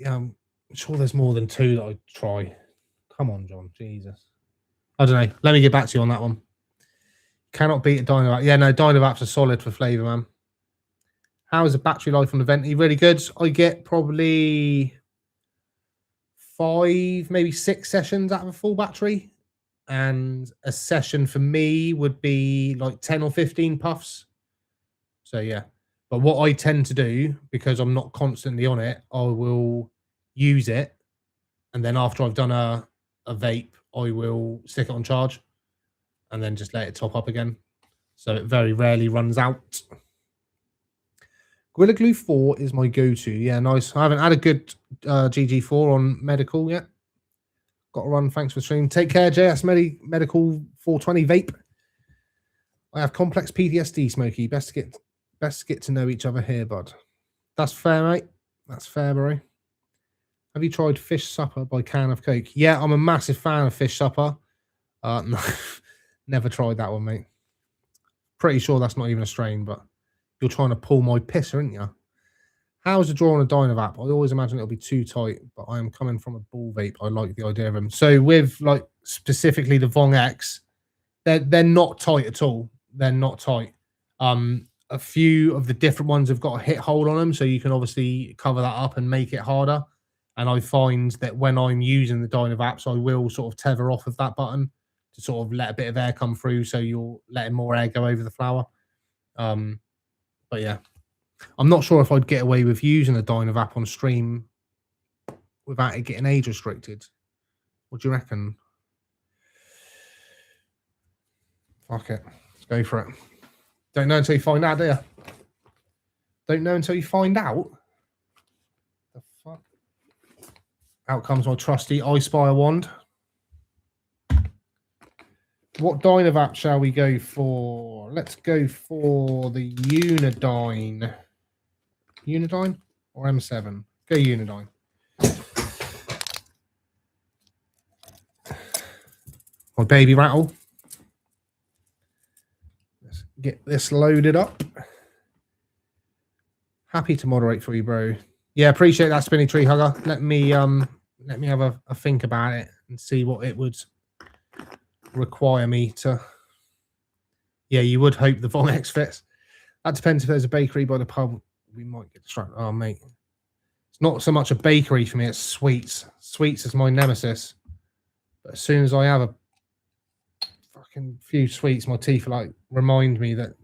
I'm sure there's more than 2 that I'd try. Come on, John. Jesus. I don't know. Let me get back to you on that one. Cannot beat a Dynavap. Yeah, no, Dynavap's are solid for flavour, man. How is the battery life on the Venti? Really good. I get probably 5, maybe 6 sessions out of a full battery. And a session for me would be like 10 or 15 puffs. So, yeah. But what I tend to do, because I'm not constantly on it, I will use it. And then after I've done a vape, I will stick it on charge and then just let it top up again. So it very rarely runs out. Gorilla Glue 4 is my go-to. Yeah, nice. I haven't had a good GG4 on medical yet. Got to run. Thanks for streaming. Take care, JS Medical 420 Vape. I have complex PTSD, Smokie. Best to get to know each other here, bud. That's fair, mate. That's fair, bro. Have you tried Fish Supper by Can of Coke? Yeah, I'm a massive fan of Fish Supper. No, never tried that one, mate. Pretty sure that's not even a strain, but you're trying to pull my piss, aren't you? How's the draw on a Dynavap? I always imagine it'll be too tight, but I am coming from a ball vape. I like the idea of them. So with like specifically the Vong X, they're not tight at all. They're not tight. A few of the different ones have got a hit hold on them, so you can obviously cover that up and make it harder. And I find that when I'm using the Dynavaps, I will sort of tether off of that button to sort of let a bit of air come through, so you're letting more air go over the flower. But yeah, I'm not sure if I'd get away with using a Dynavap on stream without it getting age restricted. What do you reckon? Fuck it. Let's go for it. Don't know until you find out, do you? Don't know until you find out. The fuck? Out comes my trusty iSpire wand. What Dynavap shall we go for? Let's go for the Unidyne. Unidyne or M7? Go Unidyne. My baby rattle. Let's get this loaded up. Happy to moderate for you, bro. Yeah, appreciate that, Spinny Tree Hugger. Let me have a think about it and see what it would require me to. Yeah, you would hope the Vong X fits. That depends if there's a bakery by the pub. We might get distracted. Oh, mate. It's not so much a bakery for me, it's sweets. Sweets is my nemesis. But as soon as I have a fucking few sweets, my teeth are like, remind me that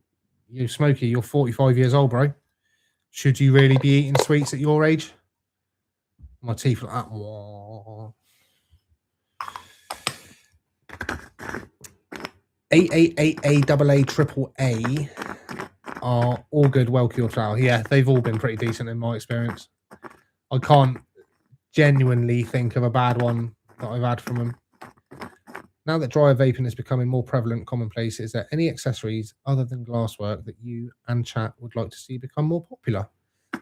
you, Smokie, you're 45 years old, bro. Should you really be eating sweets at your age? My teeth are like that. 888AAA are all good, well cured flour. Yeah, they've all been pretty decent in my experience. I can't genuinely think of a bad one that I've had from them. Now that dryer vaping is becoming more prevalent, commonplace, is there any accessories other than glasswork that you and chat would like to see become more popular?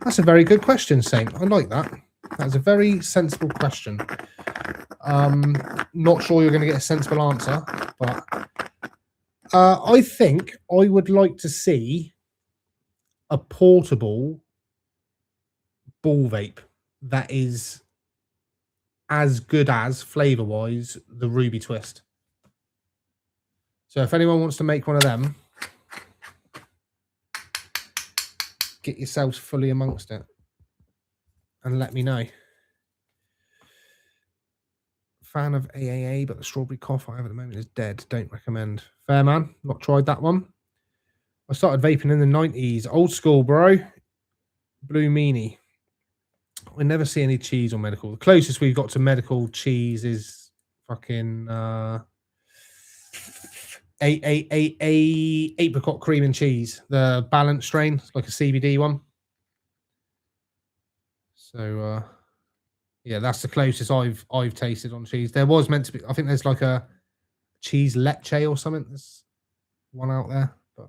That's a very good question, Saint. I like that. That's a very sensible question. Not sure you're going to get a sensible answer, but I think I would like to see a portable ball vape that is as good as flavor-wise the Ruby Twist. So if anyone wants to make one of them, get yourselves fully amongst it and let me know. Fan of AAA, but the strawberry cough I have at the moment is dead. Don't recommend. Fair, man. Not tried that one. I started vaping in the 90s. Old school, bro. Blue Meanie. We never see any cheese on medical. The closest we've got to medical cheese is fucking apricot cream and cheese. The balanced strain, it's like a CBD one. So yeah, that's the closest I've tasted on cheese. There was meant to be, I think there's like a cheese leche or something. There's one out there, but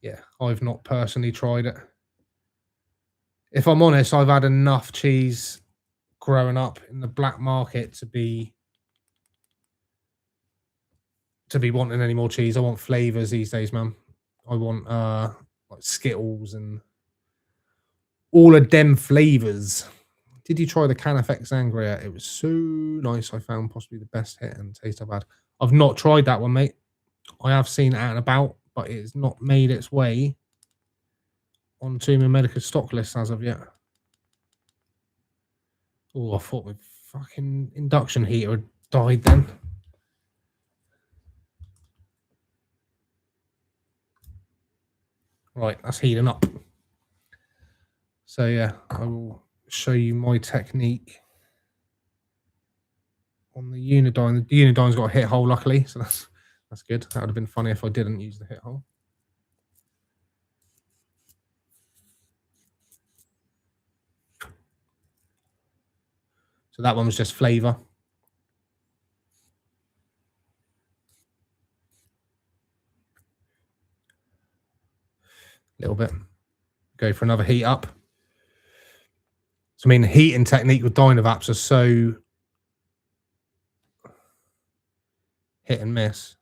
yeah, I've not personally tried it. If I'm honest, I've had enough cheese growing up in the black market to be wanting any more cheese. I want flavors these days, man. I want like Skittles and all of them flavors. Did you try the Canafex Sangria? It was so nice. I found possibly the best hit and taste I've had. I've not tried that one, mate. I have seen it out and about, but it's not made its way onto my medical stock list as of yet. Oh, I thought my fucking induction heater had died then. Right, that's heating up. So yeah, I will show you my technique on the Unidyne. The Unidyne's got a hit hole, luckily, so that's good. That would have been funny if I didn't use the hit hole. So that one was just flavour. A little bit. Go for another heat up. So I mean, the heating technique with Dynavaps are so hit and miss.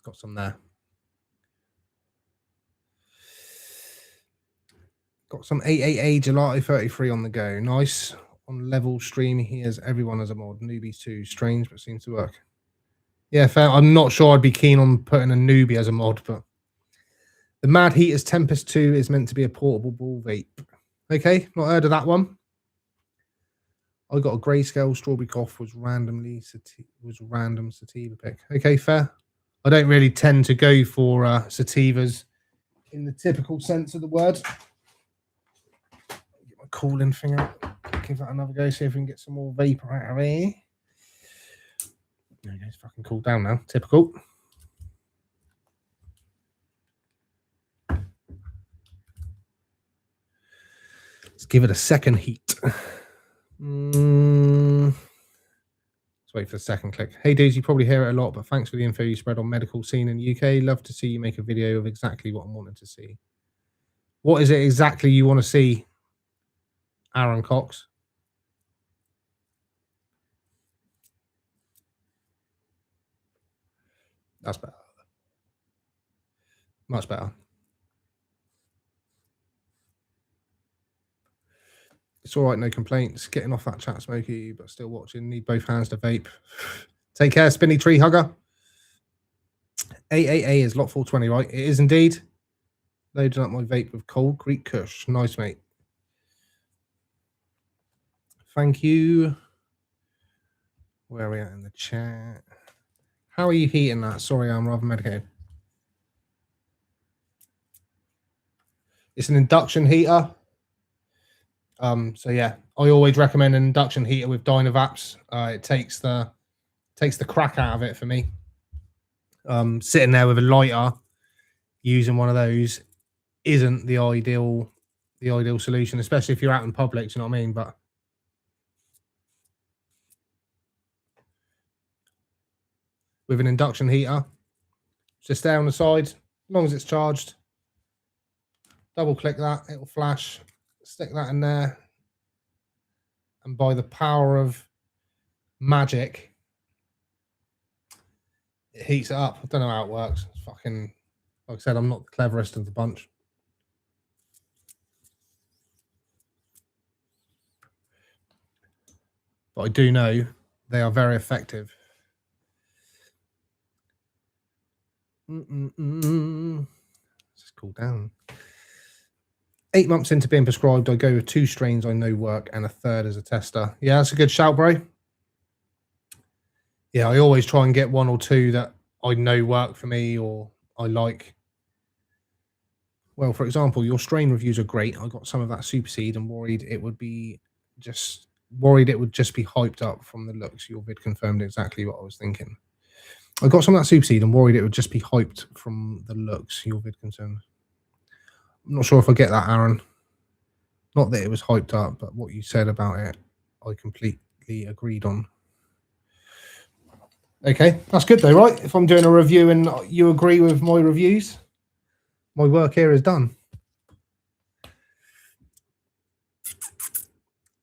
Got some there. Got some 888 Gelato 33 on the go. Nice. On level stream, he has everyone as a mod. Newbies too. Strange, but seems to work. Yeah, fair. I'm not sure I'd be keen on putting a newbie as a mod, but the Mad Heaters Tempest 2 is meant to be a portable ball vape. Okay, not heard of that one. I got a grayscale strawberry cough was random sativa pick. Okay, fair. I don't really tend to go for sativas in the typical sense of the word. Get my cooling thing out. Give that another go. See if we can get some more vapor out of here. There you go. It's fucking cooled down now. Typical. Let's give it a second heat. Let's wait for the second click. Hey dudes, you probably hear it a lot, but thanks for the info you spread on medical scene in the UK. Love to see you make a video of exactly what I'm wanting to see. What is it exactly you want to see, Aaron Cox? That's better. Much better. It's all right, no complaints. Getting off that chat, Smokie, but still watching. Need both hands to vape. Take care, Spinny Tree Hugger. AAA is lot 420, right? It is indeed. Loading up my vape with Cold Creek Kush. Nice, mate. Thank you. Where are we at in the chat? How are you heating that? Sorry, I'm rather medicated. It's an induction heater. So yeah, I always recommend an induction heater with Dynavaps. It takes the crack out of it for me. Sitting there with a lighter, using one of those isn't the ideal solution, especially if you're out in public. You know what I mean? But with an induction heater, just there on the side, as long as it's charged. Double click that, it'll flash. Stick that in there, and by the power of magic, it heats it up. I don't know how it works. It's fucking, like I said, I'm not the cleverest of the bunch. But I do know they are very effective. Let's cool down. 8 months into being prescribed, I go with 2 strains I know work and a third as a tester. Yeah, that's a good shout, bro. Yeah, I always try and get 1 or 2 that I know work for me or I like. Well, for example, your strain reviews are great. I got some of that Superseed and worried it would just be hyped up from the looks. Your vid confirmed exactly what I was thinking. I got some of that Superseed and worried it would just be hyped from the looks. Your vid concerned. I'm not sure if I get that, Aaron. Not that it was hyped up, but what you said about it, I completely agreed on. Okay, that's good though, right? If I'm doing a review and you agree with my reviews, my work here is done.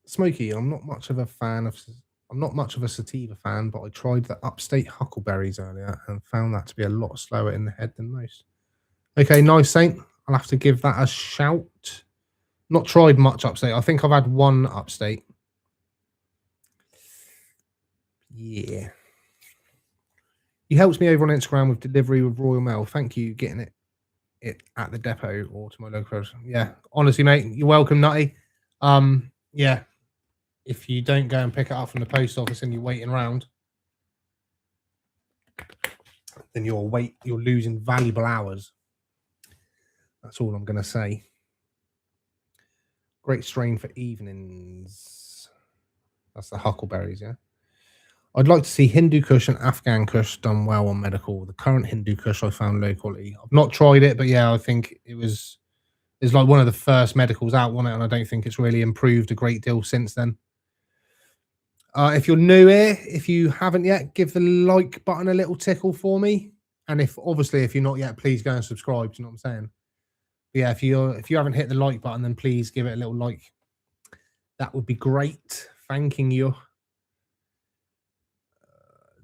Smokie, I'm not much of a fan of... I'm not much of a sativa fan, but I tried the upstate huckleberries earlier and found that to be a lot slower in the head than most. Okay, nice, Saint. I'll have to give that a shout. Not tried much upstate. I think I've had one upstate. Yeah. He helps me over on Instagram with delivery with Royal Mail. Thank you, getting it at the depot or to my local. Yeah, honestly, mate, you're welcome, Nutty. Yeah, if you don't go and pick it up from the post office and you're waiting around, then you're losing valuable hours. That's all I'm gonna say. Great strain for evenings. That's the huckleberries, yeah. I'd like to see Hindu Kush and Afghan Kush done well on medical. The current Hindu Kush I found low quality. I've not tried it, but yeah, I think it's like one of the first medicals out, wasn't it? And I don't think it's really improved a great deal since then. If you're new here, if you haven't yet, give the like button a little tickle for me. And if you're not yet, please go and subscribe. Do you know what I'm saying? But yeah, if you haven't hit the like button, then please give it a little like. That would be great. Thanking you.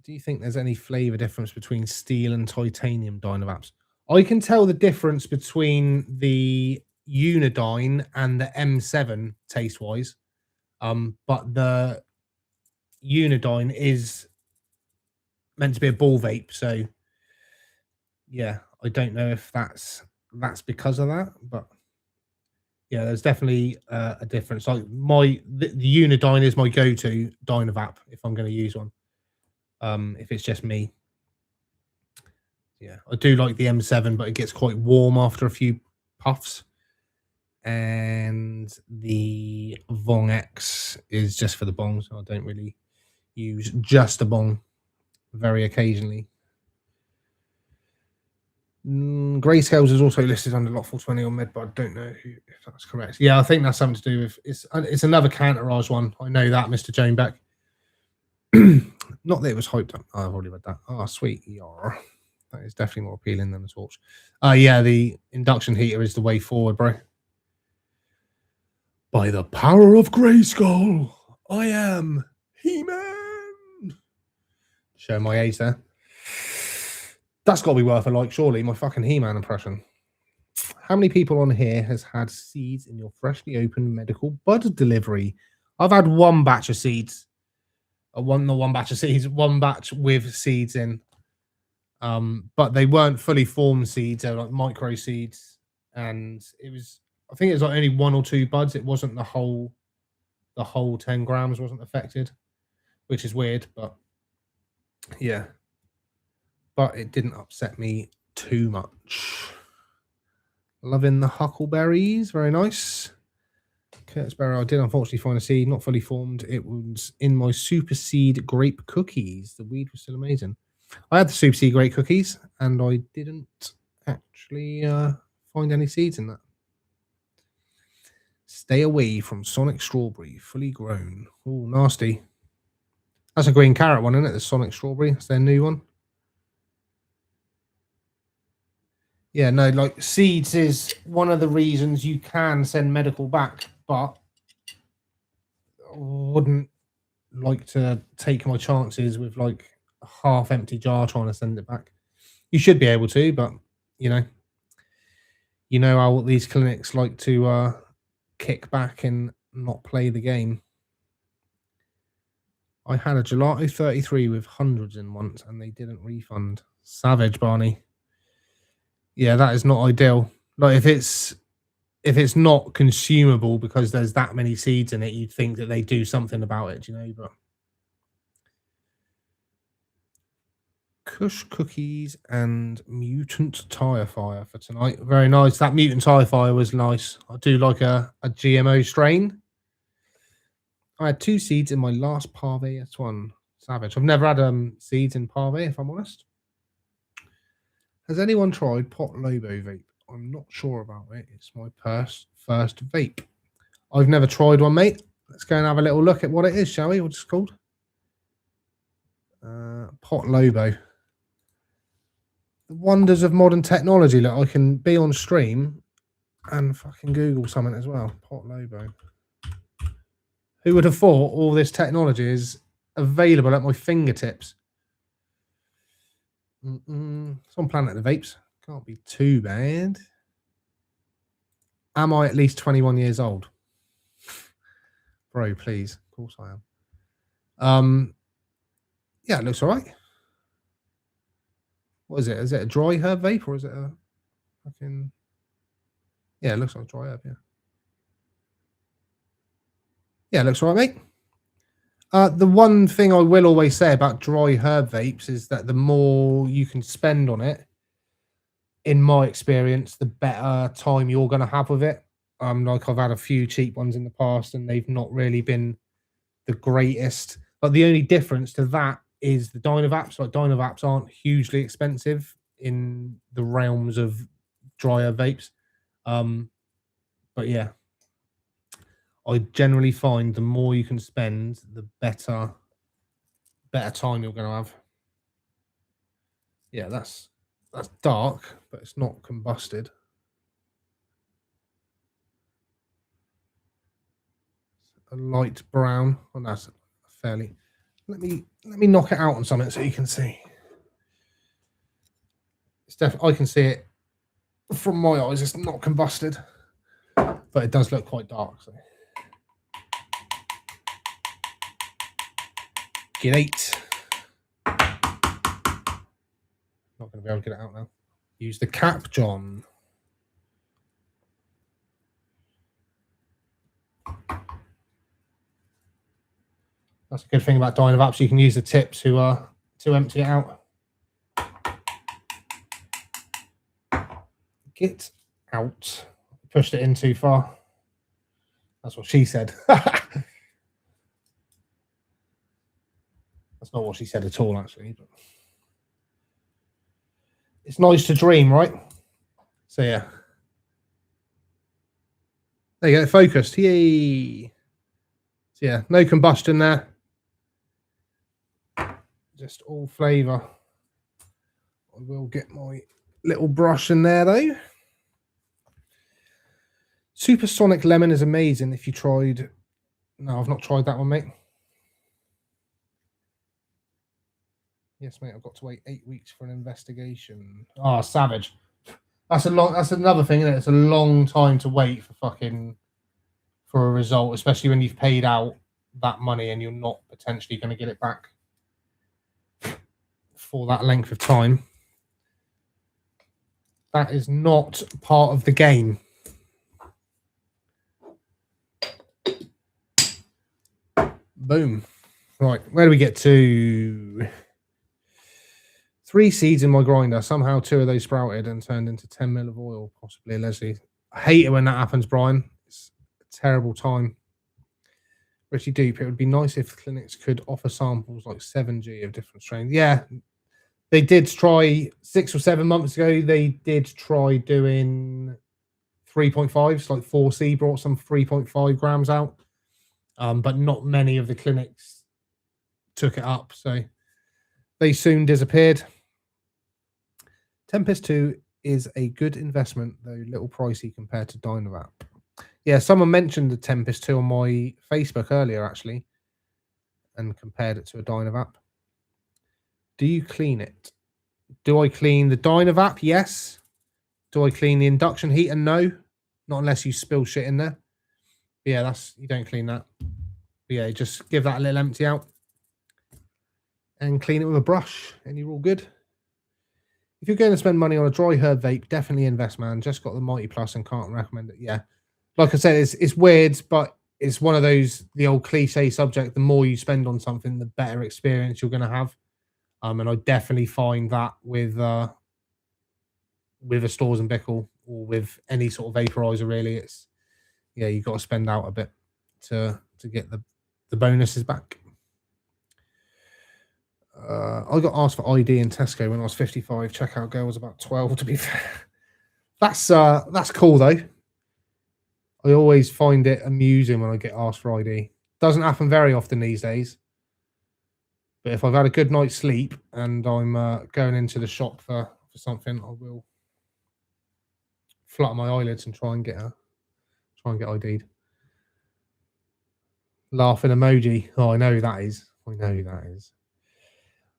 Do you think there's any flavor difference between steel and titanium Dynavaps? I can tell the difference between the Unidyne and the M7 taste wise. But the Unidyne is meant to be a ball vape, so yeah, I don't know if that's because of that, but yeah, there's definitely a difference. Like the Unidyne is my go-to Dynavap if I'm going to use one. If it's just me. Yeah, I do like the M7, but it gets quite warm after a few puffs. And the Vong X is just for the bong, so I don't really use just a bong very occasionally. Grayscales is also listed under lot 420 on Med, but I don't know if that's correct. Yeah, I think that's something to do with it's another Canterage one. I know that, Mr. Joneback. Not that it was hyped up. Oh, I've already read that. Oh, sweet. Yar. That is definitely more appealing than the torch. Yeah, the induction heater is the way forward, bro. By the power of Grayskull, I am He-Man. Show my age there. That's got to be worth a like, surely. My fucking He-Man impression. How many people on here has had seeds in your freshly opened medical bud delivery? I've had one batch of seeds. One batch with seeds in. But they weren't fully formed seeds. They were like micro seeds. And I think it was like only one or two buds. It wasn't the whole 10 grams wasn't affected, which is weird, but yeah. But it didn't upset me too much. Loving the huckleberries. Very nice. Curtis Barrow, I did unfortunately find a seed, not fully formed. It was in my Super Seed grape cookies. The weed was still amazing. I had the Super Seed grape cookies, and I didn't actually find any seeds in that. Stay away from Sonic Strawberry, fully grown. Oh, nasty. That's a green carrot one, isn't it? The Sonic Strawberry. That's their new one. Yeah, no, like seeds is one of the reasons you can send medical back, but I wouldn't like to take my chances with like a half-empty jar trying to send it back. You should be able to, but you know how these clinics like to kick back and not play the game. I had a Gelato 33 with hundreds in once, and they didn't refund. Savage, Barney. Yeah, that is not ideal. Like if it's not consumable because there's that many seeds in it, you'd think that they do something about it, but Kush cookies and mutant tire fire for tonight. Very nice. That mutant tire fire was nice. I do like a GMO strain. I had 2 seeds in my last Parve S1. Savage. I've never had seeds in Parve, if I'm honest. Has anyone tried Pot Lobo vape? I'm not sure about it. It's my first vape. I've never tried one, mate. Let's go and have a little look at what it is, shall we? What's it called? Pot Lobo. The wonders of modern technology. Look, I can be on stream and fucking Google something as well. Pot Lobo. Who would have thought all this technology is available at my fingertips. It's on Planet of the Vapes. Can't be too bad. Am I at least 21 years old? Bro, please. Of course I am. Yeah, it looks all right. What is it? Is it a dry herb vape or is it a fucking... Yeah, it looks like a dry herb, yeah. Yeah, it looks all right, mate. The one thing I will always say about dry herb vapes is that the more you can spend on it, in my experience, the better time you're going to have with it. Like I've had a few cheap ones in the past and they've not really been the greatest. But the only difference to that is the Dynavaps. Like Dynavaps aren't hugely expensive in the realms of dryer vapes. But yeah, I generally find the more you can spend, the better time you're going to have. Yeah, that's dark, but it's not combusted. A light brown. Oh, that's fairly. Let me knock it out on something so you can see. It's definitely, I can see it from my eyes. It's not combusted, but it does look quite dark. So. Get 8. Not going to be able to get it out now. Use the cap, John. That's a good thing about Dynavaps. You can use the tip to empty it out. Get out. Pushed it in too far. That's what she said. That's not what she said at all, actually. But it's nice to dream, right? So, yeah. There you go. Focused. Yay. So, yeah. No combustion there. Just all flavour. I will get my little brush in there, though. Supersonic Lemon is amazing if you tried... No, I've not tried that one, mate. Yes, mate, I've got to wait 8 weeks for an investigation. Ah, savage. That's another thing, isn't it? It's a long time to wait for a result, especially when you've paid out that money and you're not potentially going to get it back for that length of time. That is not part of the game. Boom. Right, where do we get to? 3 seeds in my grinder. Somehow 2 of those sprouted and turned into 10 mil of oil, possibly allegedly. I hate it when that happens, Brian. It's a terrible time. Richie Dupe, it would be nice if clinics could offer samples like 7G of different strains. Yeah, they did try 6 or 7 months ago. They did try doing 3.5s, like 4C brought some 3.5 grams out. But not many of the clinics took it up. So they soon disappeared. Tempest 2 is a good investment, though little pricey compared to Dynavap. Yeah, someone mentioned the Tempest 2 on my Facebook earlier, actually, and compared it to a Dynavap. Do you clean it? Do I clean the Dynavap? Yes. Do I clean the induction heater? No. Not unless you spill shit in there. But yeah, you don't clean that. But yeah, just give that a little empty out and clean it with a brush, and you're all good. If you're going to spend money on a dry herb vape, definitely invest, man. Just got the Mighty Plus and can't recommend it. Yeah. Like I said, it's weird, but it's one of those, the old cliche subject, the more you spend on something, the better experience you're going to have. And I definitely find that with a Stores and Bickle or with any sort of vaporizer, really, it's, yeah, you've got to spend out a bit to get the bonuses back. I got asked for ID in Tesco when I was 55. Checkout girl was about 12, to be fair. That's cool, though. I always find it amusing when I get asked for ID. Doesn't happen very often these days. But if I've had a good night's sleep and I'm going into the shop for something, I will flutter my eyelids and try and get ID'd. Laughing emoji. Oh, I know who that is. I know who that is.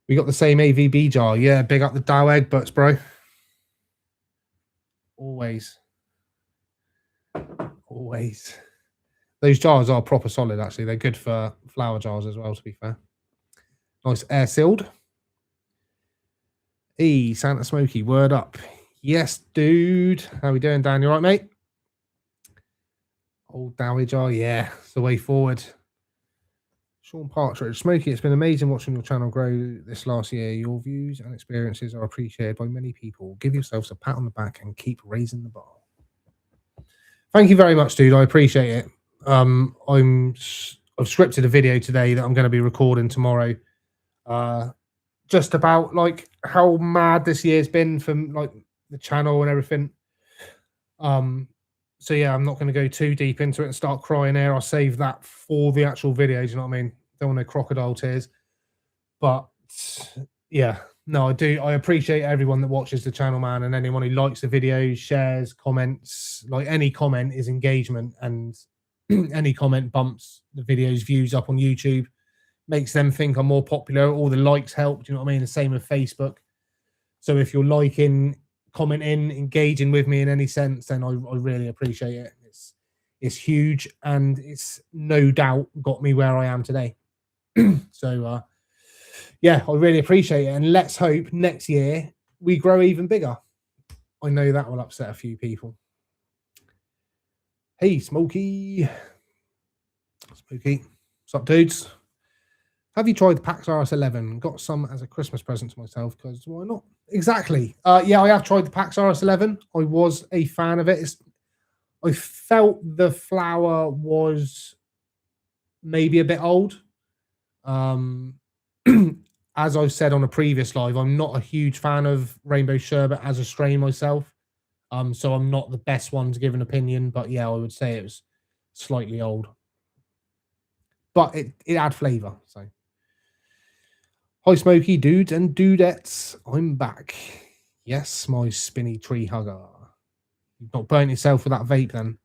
We got the same AVB jar. Yeah, big up the Dow egg butts, bro. Always. Always. Those jars are proper solid, actually. They're good for flower jars as well, to be fair. Nice air sealed. Hey, Santa Smokie, word up. Yes, dude. How we doing, Dan? You all right, mate? Old Dowie jar. Yeah, it's the way forward. Sean Partridge. Smokie, it's been amazing watching your channel grow this last year. Your views and experiences are appreciated by many people. Give yourselves a pat on the back and keep raising the bar. Thank you very much, dude. I appreciate it. I've scripted a video today that I'm going to be recording tomorrow. Just about like how mad this year's been from like the channel and everything. So yeah, I'm not going to go too deep into it and start crying here. I'll save that for the actual video. Do you know what I mean? Don't want no crocodile tears. But yeah, no, I do. I appreciate everyone that watches the channel, man, and anyone who likes the videos, shares, comments. Like any comment is engagement, and any comment bumps the video's views up on YouTube, makes them think I'm more popular. All the likes help. Do you know what I mean? The same with Facebook. So if you're liking, commenting, engaging with me in any sense, then I really appreciate it. It's huge, and it's no doubt got me where I am today. So yeah, I really appreciate it, and let's hope next year we grow even bigger. I know that will upset a few people. Hey, Smokie. What's up, dudes? Have you tried the PAX RS11? Got some as a Christmas present to myself, because why not? Exactly. Yeah, I have tried the PAX RS11. I was a fan of it. I felt the flower was maybe a bit old. As I've said on a previous live, I'm not a huge fan of Rainbow Sherbet as a strain myself. So I'm not the best one to give an opinion, but yeah, I would say it was slightly old. But it had flavour, so. Hi, Smokie, dudes and dudettes. I'm back. Yes, my spinny tree hugger. You've not burnt yourself with that vape, then.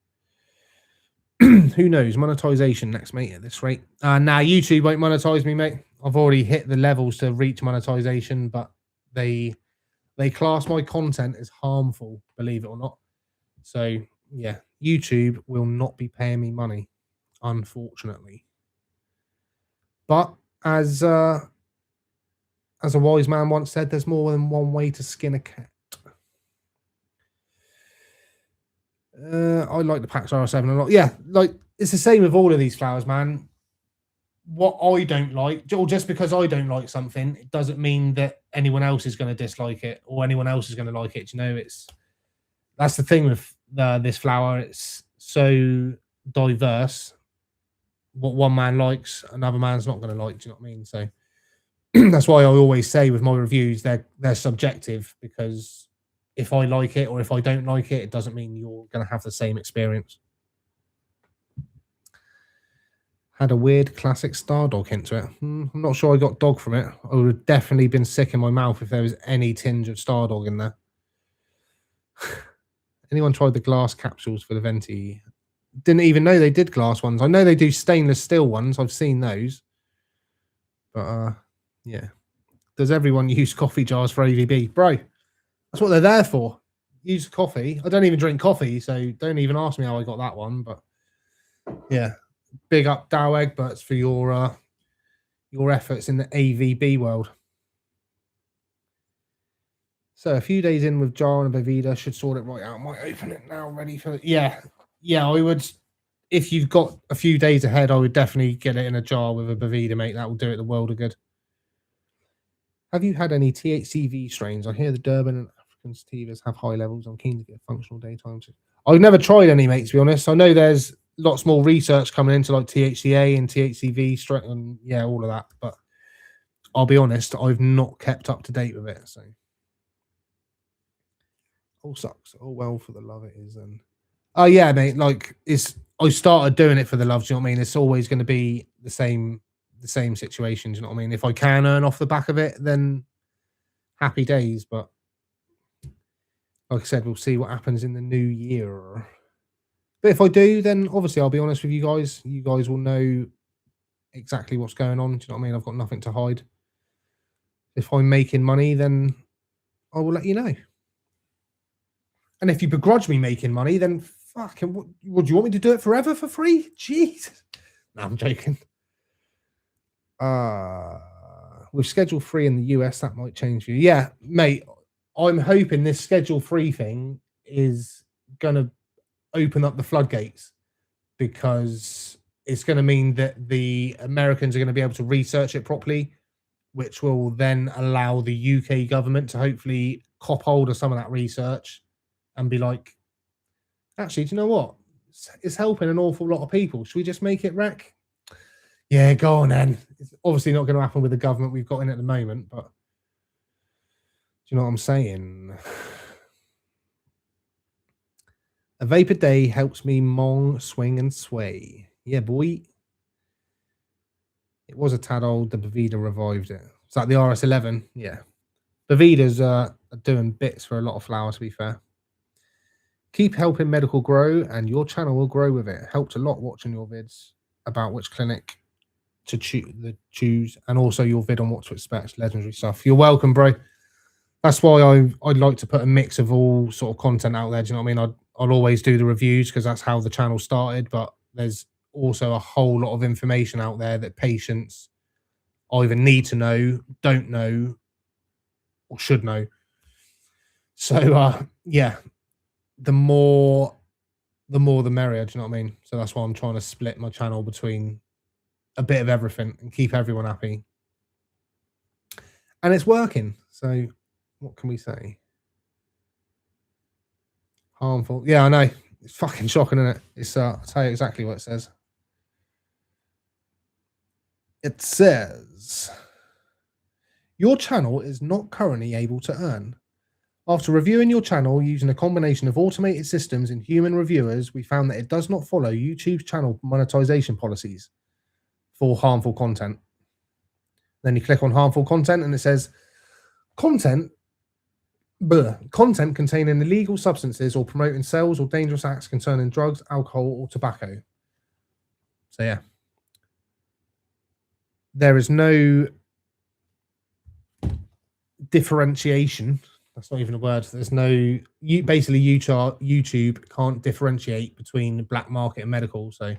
Who knows? Monetization next, mate, at this rate. Nah, YouTube won't monetize me, mate. I've already hit the levels to reach monetization, but they class my content as harmful, believe it or not. So, yeah, YouTube will not be paying me money, unfortunately. But as a wise man once said, there's more than one way to skin a cat. I like the PAX RS7 a lot. Yeah, like it's the same with all of these flowers, man. What I don't like, or just because I don't like something, it doesn't mean that anyone else is going to dislike it or anyone else is going to like it. You know, that's the thing with this flower. It's so diverse. What one man likes, another man's not going to like. Do you know what I mean? So that's why I always say with my reviews, they're subjective, because if I like it or if I don't like it, it doesn't mean you're going to have the same experience. Had a weird classic Star Dog hint to it. I'm not sure I got dog from it. I would have definitely been sick in my mouth if there was any tinge of Star Dog in there. Anyone tried the glass capsules for the Venti? Didn't even know they did glass ones. I know they do stainless steel ones. I've seen those. But yeah. Does everyone use coffee jars for AVB? Bro, that's what they're there for. Use coffee. I don't even drink coffee, so don't even ask me how I got that one. But yeah, big up Dow Egg Butts for your efforts in the AVB world. So a few days in with jar and a Boveda should sort it right out. Might open it now, ready for it. Yeah, I would. If you've got a few days ahead, I would definitely get it in a jar with a Boveda, mate. That will do it the world of good. Have you had any THCV strains? I hear the Durban and African sativas have high levels. I'm keen to get functional daytime. I've never tried any, mate, to be honest. I know there's lots more research coming into like THCA and THCV strain and yeah, all of that. But I'll be honest, I've not kept up to date with it. So all sucks. Oh well, for the love it is. And oh yeah, mate. Like I started doing it for the love. Do you know what I mean? It's always going to be the same situation. Do you know what I mean? If I can earn off the back of it, then happy days. But like I said, we'll see what happens in the new year. But if I do, then obviously I'll be honest with you guys. You guys will know exactly what's going on. Do you know what I mean? I've got nothing to hide. If I'm making money, then I will let you know. And if you begrudge me making money, then fucking what do you want me to do it forever for free? Jeez. No, I'm joking. With Schedule 3 in the US, that might change for you. Yeah, mate. I'm hoping this Schedule 3 thing is gonna open up the floodgates, because it's going to mean that the Americans are going to be able to research it properly, which will then allow the UK government to hopefully cop hold of some of that research and be like, actually, do you know what? It's helping an awful lot of people. Should we just make it wreck? Yeah, go on then. It's obviously not going to happen with the government we've got in at the moment, but do you know what I'm saying? A vape a day helps me mong, swing, and sway. Yeah, boy. It was a tad old. The Boveda revived it. It's like the RS11. Yeah. Bovedas are doing bits for a lot of flower, to be fair. Keep helping medical grow, and your channel will grow with it. Helped a lot watching your vids about which clinic to choose, and also your vid on what to expect. Legendary stuff. You're welcome, bro. That's why I'd like to put a mix of all sort of content out there. Do you know what I mean? I'll always do the reviews because that's how the channel started, but there's also a whole lot of information out there that patients either need to know, don't know, or should know. So yeah, the more the merrier. Do you know what I mean? So that's why I'm trying to split my channel between a bit of everything and keep everyone happy. And it's working. So what can we say? Harmful. Yeah, I know. It's fucking shocking, isn't it? It's I'll tell you exactly what it says. It says your channel is not currently able to earn. After reviewing your channel using a combination of automated systems and human reviewers, we found that it does not follow YouTube's channel monetization policies for harmful content. Then you click on harmful content and it says content containing illegal substances or promoting sales or dangerous acts concerning drugs, alcohol, or tobacco. So yeah, there is no differentiation. That's not even a word. There's no basically YouTube can't differentiate between black market and medical. So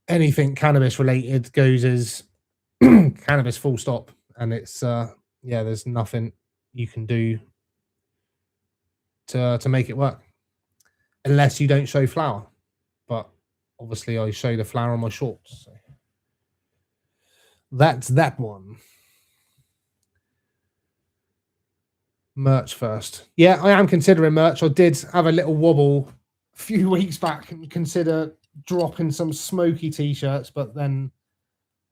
anything cannabis related goes as cannabis full stop, and it's yeah, there's nothing you can do to make it work unless you don't show flower. But obviously I show the flower on my shorts, so that's that one. Merch first. Yeah, I am considering merch. I did have a little wobble a few weeks back and consider dropping some Smokie t-shirts, but then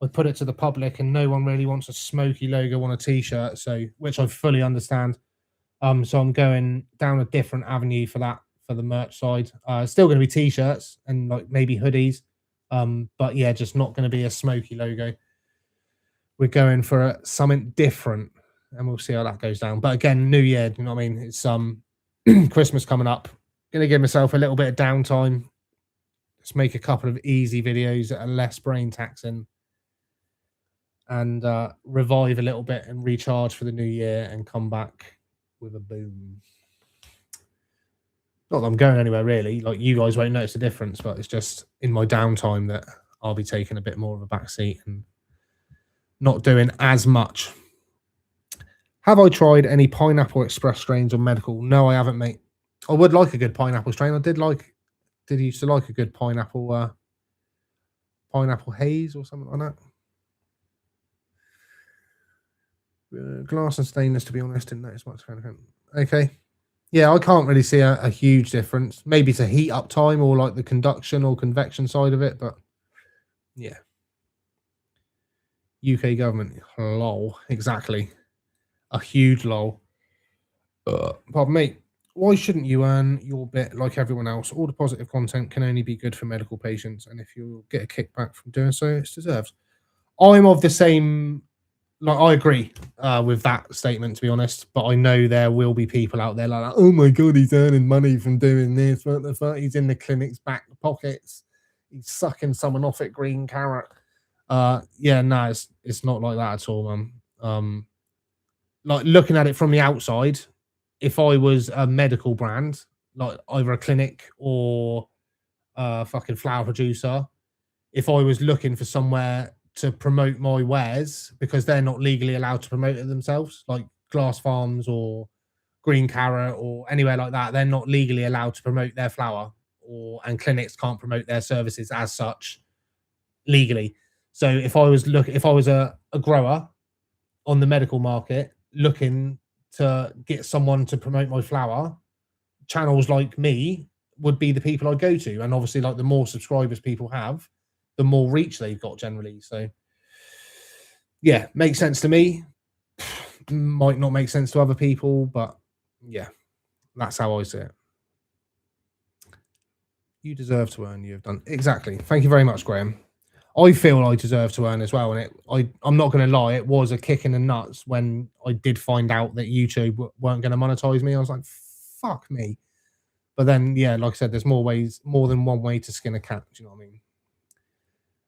I put it to the public and no one really wants a Smokie logo on a t-shirt, so which I fully understand. So I'm going down a different avenue for that, for the merch side. Still going to be t-shirts and like maybe hoodies, but yeah, just not going to be a Smokie logo. We're going for something different, and we'll see how that goes down. But again, New Year, you know what I mean? It's Christmas coming up. Gonna give myself a little bit of downtime. Just make a couple of easy videos that are less brain taxing, and revive a little bit and recharge for the new year and come back with a boom. Not that I'm going anywhere really. Like, you guys won't notice the difference, but it's just in my downtime that I'll be taking a bit more of a back seat and not doing as much. Have I tried any pineapple express strains or medical? No, I haven't, mate. I would like a good pineapple strain. I did used to like a good pineapple haze or something like that. Glass and stainless, to be honest, didn't notice much. Okay. Yeah, I can't really see a huge difference. Maybe it's a heat up time or like the conduction or convection side of it, but yeah. UK government, lol, exactly. A huge lol. Pardon me. Why shouldn't you earn your bit like everyone else? All the positive content can only be good for medical patients, and if you get a kickback from doing so, it's deserved. I'm of the same, like, I agree with that statement, to be honest, but I know there will be people out there like, oh my god, he's earning money from doing this. What the fuck? He's in the clinic's back pockets. He's sucking someone off at Green Carrot. Yeah, no, it's not like that at all, man. Like looking at it from the outside, if I was a medical brand, like either a clinic or a fucking flower producer, if I was looking for somewhere to promote my wares because they're not legally allowed to promote it themselves, like Glass Farms or Green Carrot or anywhere like that, they're not legally allowed to promote their flower, or and clinics can't promote their services as such legally. So if I was a grower on the medical market looking to get someone to promote my flower, channels like me would be the people I'd go to. And obviously, like the more subscribers people have, the more reach they've got generally. So yeah, makes sense to me. Might not make sense to other people, but yeah, that's how I see it. You deserve to earn. You've done exactly. Thank you very much, Graham. I feel I deserve to earn as well, and I'm not going to lie, it was a kick in the nuts when I did find out that YouTube weren't going to monetize me. I was like, fuck me. But then, yeah, like I said, there's more than one way to skin a cat. Do you know what I mean?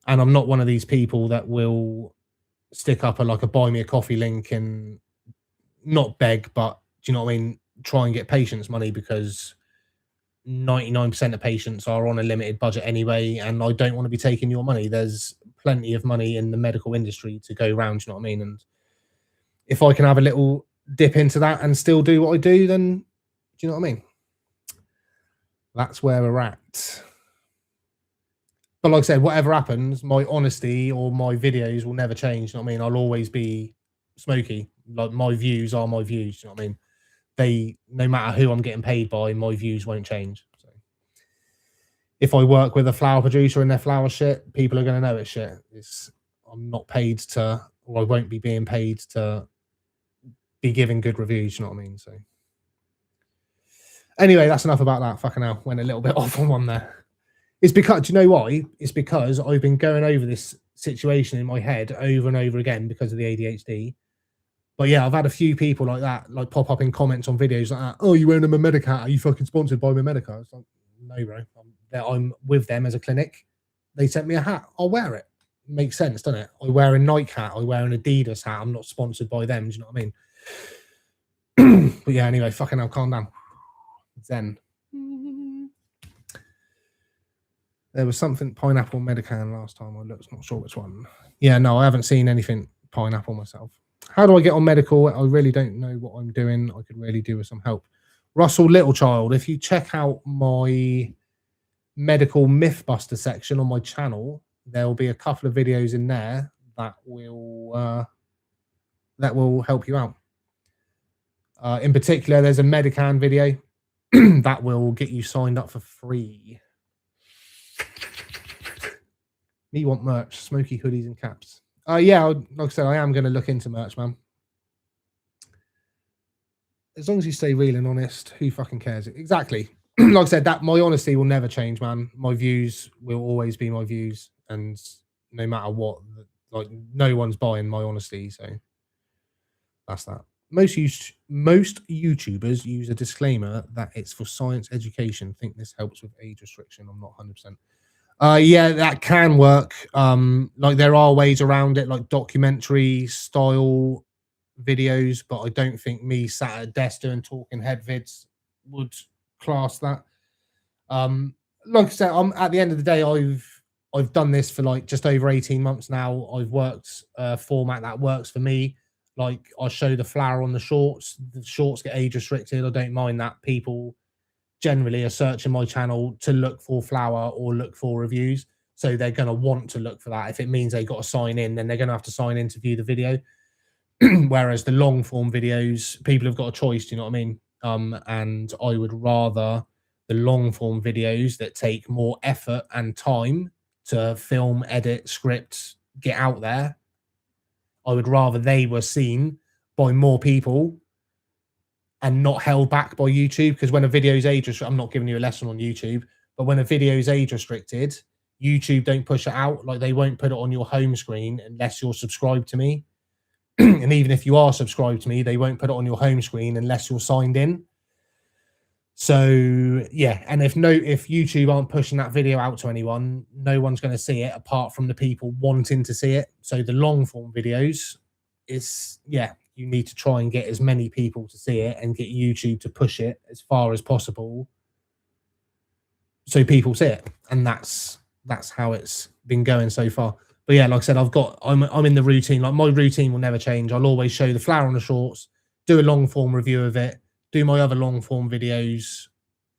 And I'm not one of these people that will stick up a buy me a coffee link and not beg, but do you know what I mean? Try and get patients money, because 99% of patients are on a limited budget anyway, and I don't want to be taking your money. There's plenty of money in the medical industry to go around, you know what I mean? And if I can have a little dip into that and still do what I do, then do you know what I mean? That's where we're at. But like I said, whatever happens, my honesty or my videos will never change. You know what I mean? I'll always be Smokie. Like my views are my views. You know what I mean? No matter who I'm getting paid by, my views won't change. So if I work with a flower producer and their flower shit, people are going to know it's shit. I'm not paid to, or I won't be being paid to be giving good reviews. You know what I mean? So anyway, that's enough about that. Fucking hell, went a little bit off on one there. It's because, do you know why? It's because I've been going over this situation in my head over and over again because of the ADHD. But yeah, I've had a few people like that, like pop up in comments on videos like that. Oh, you wearing a Memedic hat? Are you fucking sponsored by Memedic? It's like, no, bro. I'm with them as a clinic. They sent me a hat. I'll wear it. Makes sense, doesn't it? I wear a Nike hat. I wear an Adidas hat. I'm not sponsored by them. Do you know what I mean? But yeah, anyway, fucking hell, calm down. Zen. There was something pineapple Medican last time I looked, not sure which one. Yeah, no, I haven't seen anything pineapple myself. How do I get on medical? I really don't know what I'm doing. I could really do with some help. Russell Littlechild, if you check out my medical Mythbuster section on my channel, there'll be a couple of videos in there that will help you out. In particular, there's a Medican video that will get you signed up for free. Me want merch, Smokie hoodies and caps. Yeah, like I said, I am going to look into merch, man. As long as you stay real and honest, who fucking cares? Exactly. Like I said, that my honesty will never change, man. My views will always be my views, and no matter what, like no one's buying my honesty. So that's that. Most YouTubers use a disclaimer that it's for science education. Think this helps with age restriction. I'm not 100%. Yeah, that can work. Like there are ways around it, like documentary style videos, but I don't think me sat at a desk doing talking head vids would class that. Like I said, I'm at the end of the day, I've done this for like just over 18 months now. I've worked a format that works for me. Like I show the flower on the shorts get age restricted. I don't mind that. People generally are searching my channel to look for flower or look for reviews, so they're going to want to look for that. If it means they got to sign in, then they're going to have to sign in to view the video. Whereas the long form videos, people have got a choice. Do you know what I mean? And I would rather the long form videos that take more effort and time to film, edit, script, get out there. I would rather they were seen by more people and not held back by YouTube, because when a video is age restricted, I'm not giving you a lesson on YouTube, but when a video is age restricted, YouTube don't push it out. Like they won't put it on your home screen unless you're subscribed to me. And even if you are subscribed to me, they won't put it on your home screen unless you're signed in. So yeah, and if YouTube aren't pushing that video out to anyone, no one's going to see it apart from the people wanting to see it. So the long form videos is, yeah, you need to try and get as many people to see it and get YouTube to push it as far as possible so people see it. And that's how it's been going so far. But yeah, like I said, I'm in the routine. Like, my routine will never change. I'll always show the flower on the shorts, do a long form review of it, do my other long form videos,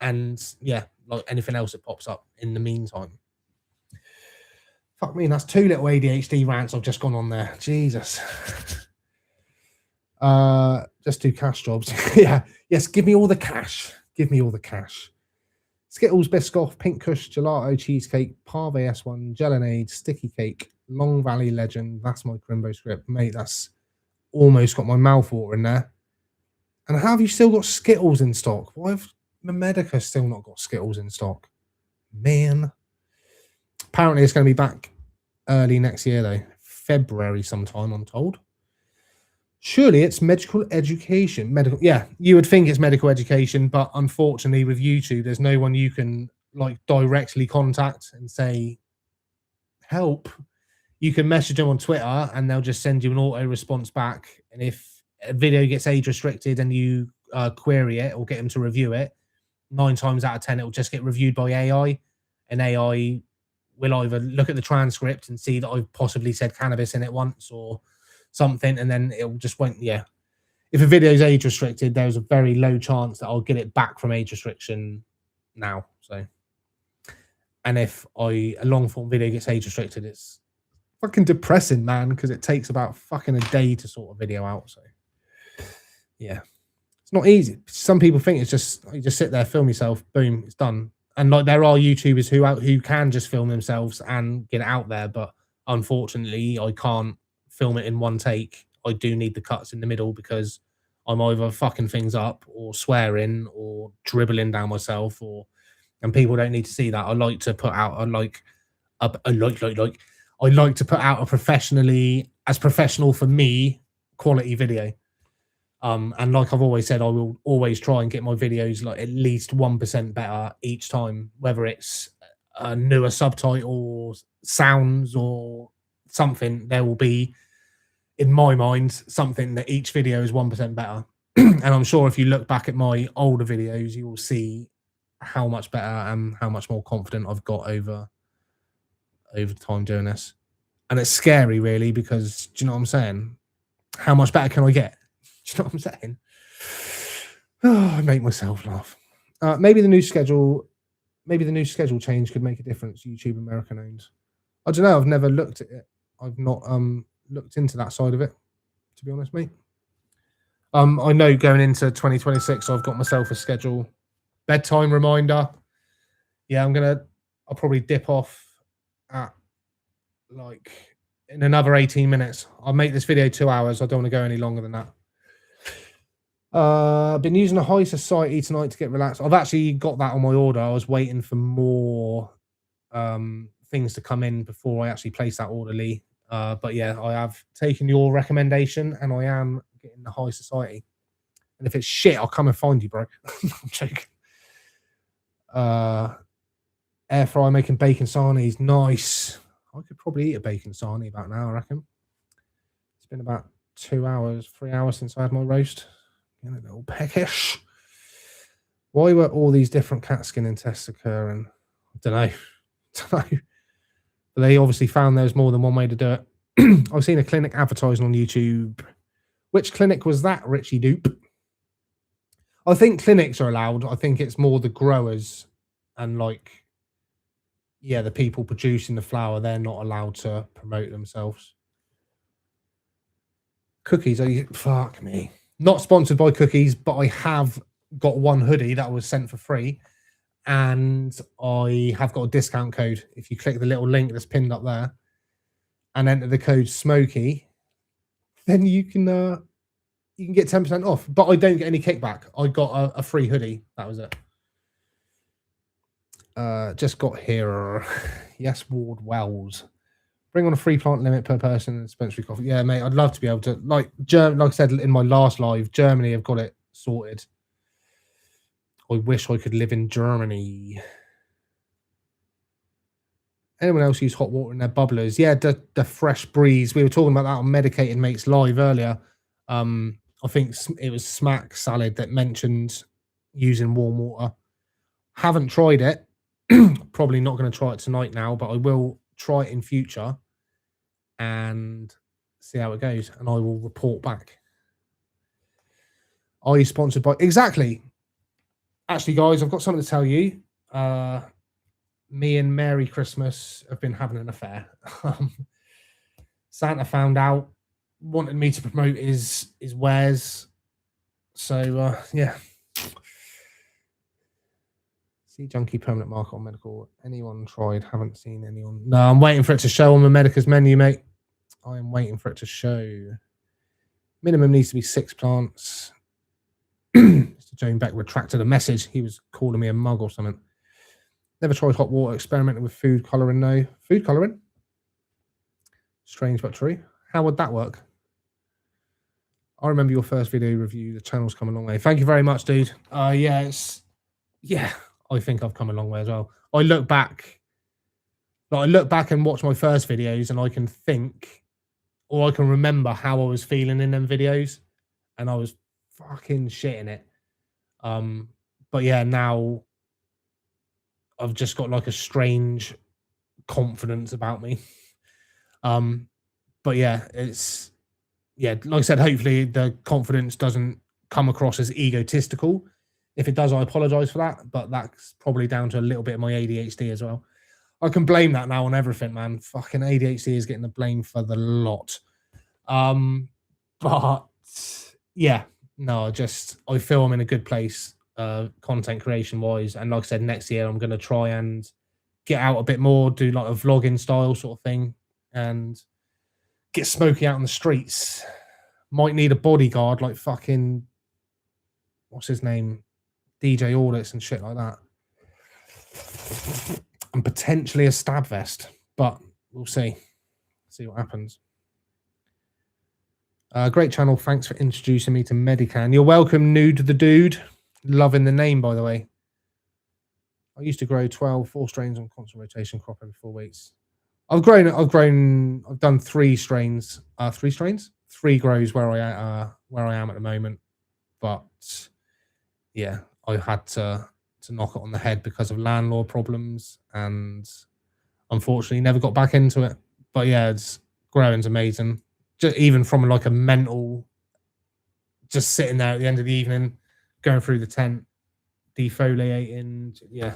and yeah, like anything else that pops up in the meantime. Fuck me, that's 2 little ADHD rants I've just gone on there. Jesus. Just do cash jobs. Yeah. Yes, give me all the cash. Give me all the cash. Skittles, Biscoff, Pink Kush, Gelato, Cheesecake, Parve S1, Gelinade, Sticky Cake, Long Valley Legend. That's my Crimbo script. Mate, that's almost got my mouth water in there. And how have you still got Skittles in stock? Why have Medica still not got Skittles in stock? Man. Apparently it's going to be back early next year, though. February sometime, I'm told. Surely it's medical education. Yeah, you would think it's medical education, but unfortunately with YouTube, there's no one you can like directly contact and say, help. You can message them on Twitter and they'll just send you an auto response back. And if a video gets age restricted and you query it or get them to review it, 9 times out of 10, it'll just get reviewed by AI, and AI will either look at the transcript and see that I've possibly said cannabis in it once or something, and then it'll just won't. Yeah, if a video is age restricted, there's a very low chance that I'll get it back from age restriction now. So, and if a long form video gets age restricted, it's fucking depressing, man, because it takes about fucking a day to sort a video out. So yeah, it's not easy. Some people think it's just, you just sit there, film yourself, boom, it's done. And like, there are YouTubers who can just film themselves and get it out there, but unfortunately I can't film it in one take. I do need the cuts in the middle because I'm either fucking things up or swearing or dribbling down myself, and people don't need to see that. I like to put out I like to put out a professional for me quality video. And like I've always said, I will always try and get my videos like at least 1% better each time, whether it's a newer subtitle or sounds or something. There will be, in my mind, something that each video is 1% better. And I'm sure if you look back at my older videos, you will see how much better and how much more confident I've got over time doing this. And it's scary, really, because do you know what I'm saying? How much better can I get? Do you know what I'm saying? Oh, I make myself laugh. Maybe the new schedule change could make a difference. YouTube American owned. I don't know. I've never looked at it. I've not looked into that side of it, to be honest, mate. I know going into 2026, I've got myself a schedule. Bedtime reminder. Yeah, I'll probably dip off at like in another 18 minutes. I'll make this video 2 hours. I don't want to go any longer than that. I've been using a high society tonight to get relaxed. I've actually got that on my order. I was waiting for more things to come in before I actually place that order, Lee. But yeah, I have taken your recommendation and I am getting the high society. And if it's shit, I'll come and find you, bro. I'm joking. Air fryer making bacon sarnies. Nice. I could probably eat a bacon sarnie about now, I reckon. It's been about 3 hours since I had my roast. Getting a little peckish. Why were all these different cat skin and tests occurring? I don't know. But they obviously found there's more than one way to do it. I've seen a clinic advertising on YouTube. Which clinic was that, Richie Dupe? I think clinics are allowed. I think it's more the growers and like, yeah, the people producing the flower, they're not allowed to promote themselves. Cookies, fuck me. Not sponsored by Cookies, but I have got one hoodie that was sent for free. And I have got a discount code. If you click the little link that's pinned up there and enter the code Smokie, then you can get 10% off. But I don't get any kickback. I got a free hoodie. That was it. Just got here. Yes, Ward Wells. Bring on a free plant limit per person and dispensary coffee. Yeah, mate, I'd love to be able to. Like I said in my last live, Germany have got it sorted. I wish I could live in Germany. Anyone else use hot water in their bubblers? Yeah, the fresh breeze. We were talking about that on Medicated Mates Live earlier. I think it was Smack Salad that mentioned using warm water. Haven't tried it. Probably not going to try it tonight now, but I will try it in future and see how it goes, and I will report back. Are you sponsored by? Exactly. Actually, guys, I've got something to tell you. Me and Merry Christmas have been having an affair. Santa found out, wanted me to promote his wares. So, yeah. See Junkie permanent market on medical. Anyone tried? Haven't seen anyone. No, I'm waiting for it to show on the Medica's menu, mate. I am waiting for it to show. Minimum needs to be 6 plants. Mr. Jane Beck retracted a message. He was calling me a mug or something. Never tried hot water. Experimenting with food colouring, no. Food colouring? Strange but true. How would that work? I remember your first video review. The channel's come a long way. Thank you very much, dude. Yeah, I think I've come a long way as well. I look back and watch my first videos, and I can think, or I can remember how I was feeling in them videos, and I was fucking shitting it. But yeah, now I've just got like a strange confidence about me. But yeah, like I said, hopefully the confidence doesn't come across as egotistical. If it does, I apologize for that, but that's probably down to a little bit of my ADHD as well. I can blame that now on everything, man. Fucking ADHD is getting the blame for the lot. But yeah, no, I feel I'm in a good place, content creation wise. And like I said, next year I'm going to try and get out a bit more, do like a vlogging style sort of thing, and get Smokie out on the streets. Might need a bodyguard like fucking, what's his name? DJ Audits and shit like that. And potentially a stab vest, but we'll see. See what happens. Great channel. Thanks for introducing me to Medican. You're welcome, Nude the Dude. Loving the name, by the way. I used to grow 4 strains on constant rotation crop every 4 weeks. I've done 3 strains. 3 strains? 3 grows where I am at the moment. But yeah, I had to knock it on the head because of landlord problems, and unfortunately never got back into it. But yeah, growing's amazing. Just even from like a mental, just sitting there at the end of the evening, going through the tent, defoliating. Yeah,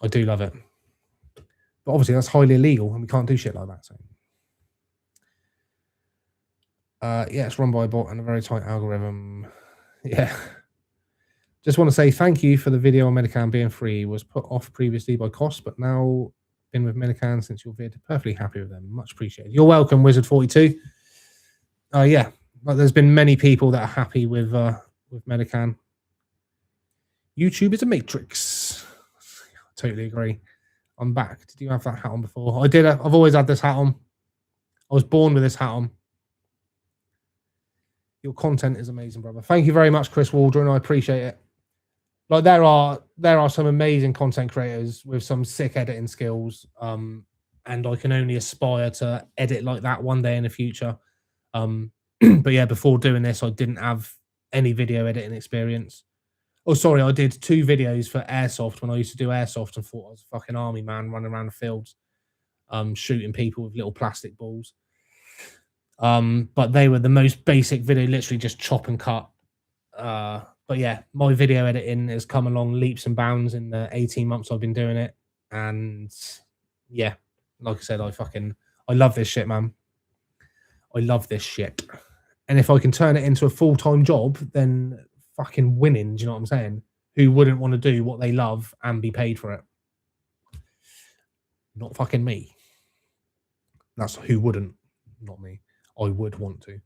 I do love it. But obviously that's highly illegal and we can't do shit like that. So yeah, it's run by a bot and a very tight algorithm. Yeah. Just want to say thank you for the video on Medican being free. Was put off previously by cost, but now been with Medican since your vid. Perfectly happy with them. Much appreciated. You're welcome, Wizard42. Yeah, like there's been many people that are happy with Medican. YouTube is a matrix. Totally agree. I'm back. Did you have that hat on before? I did. I've always had this hat on. I was born with this hat on. Your content is amazing, brother. Thank you very much, Chris Waldron. I appreciate it. Like there are some amazing content creators with some sick editing skills, and I can only aspire to edit like that one day in the future. But yeah, before doing this, I didn't have any video editing experience. Oh, sorry, I did 2 videos for Airsoft when I used to do Airsoft and thought I was a fucking army man running around the fields, shooting people with little plastic balls. But they were the most basic video, literally just chop and cut. But yeah, my video editing has come along leaps and bounds in the 18 months I've been doing it. And yeah, like I said, I love this shit, man. I love this shit. And if I can turn it into a full-time job, then fucking winning, do you know what I'm saying? Who wouldn't want to do what they love and be paid for it? Not fucking me. That's who wouldn't, not me. I would want to.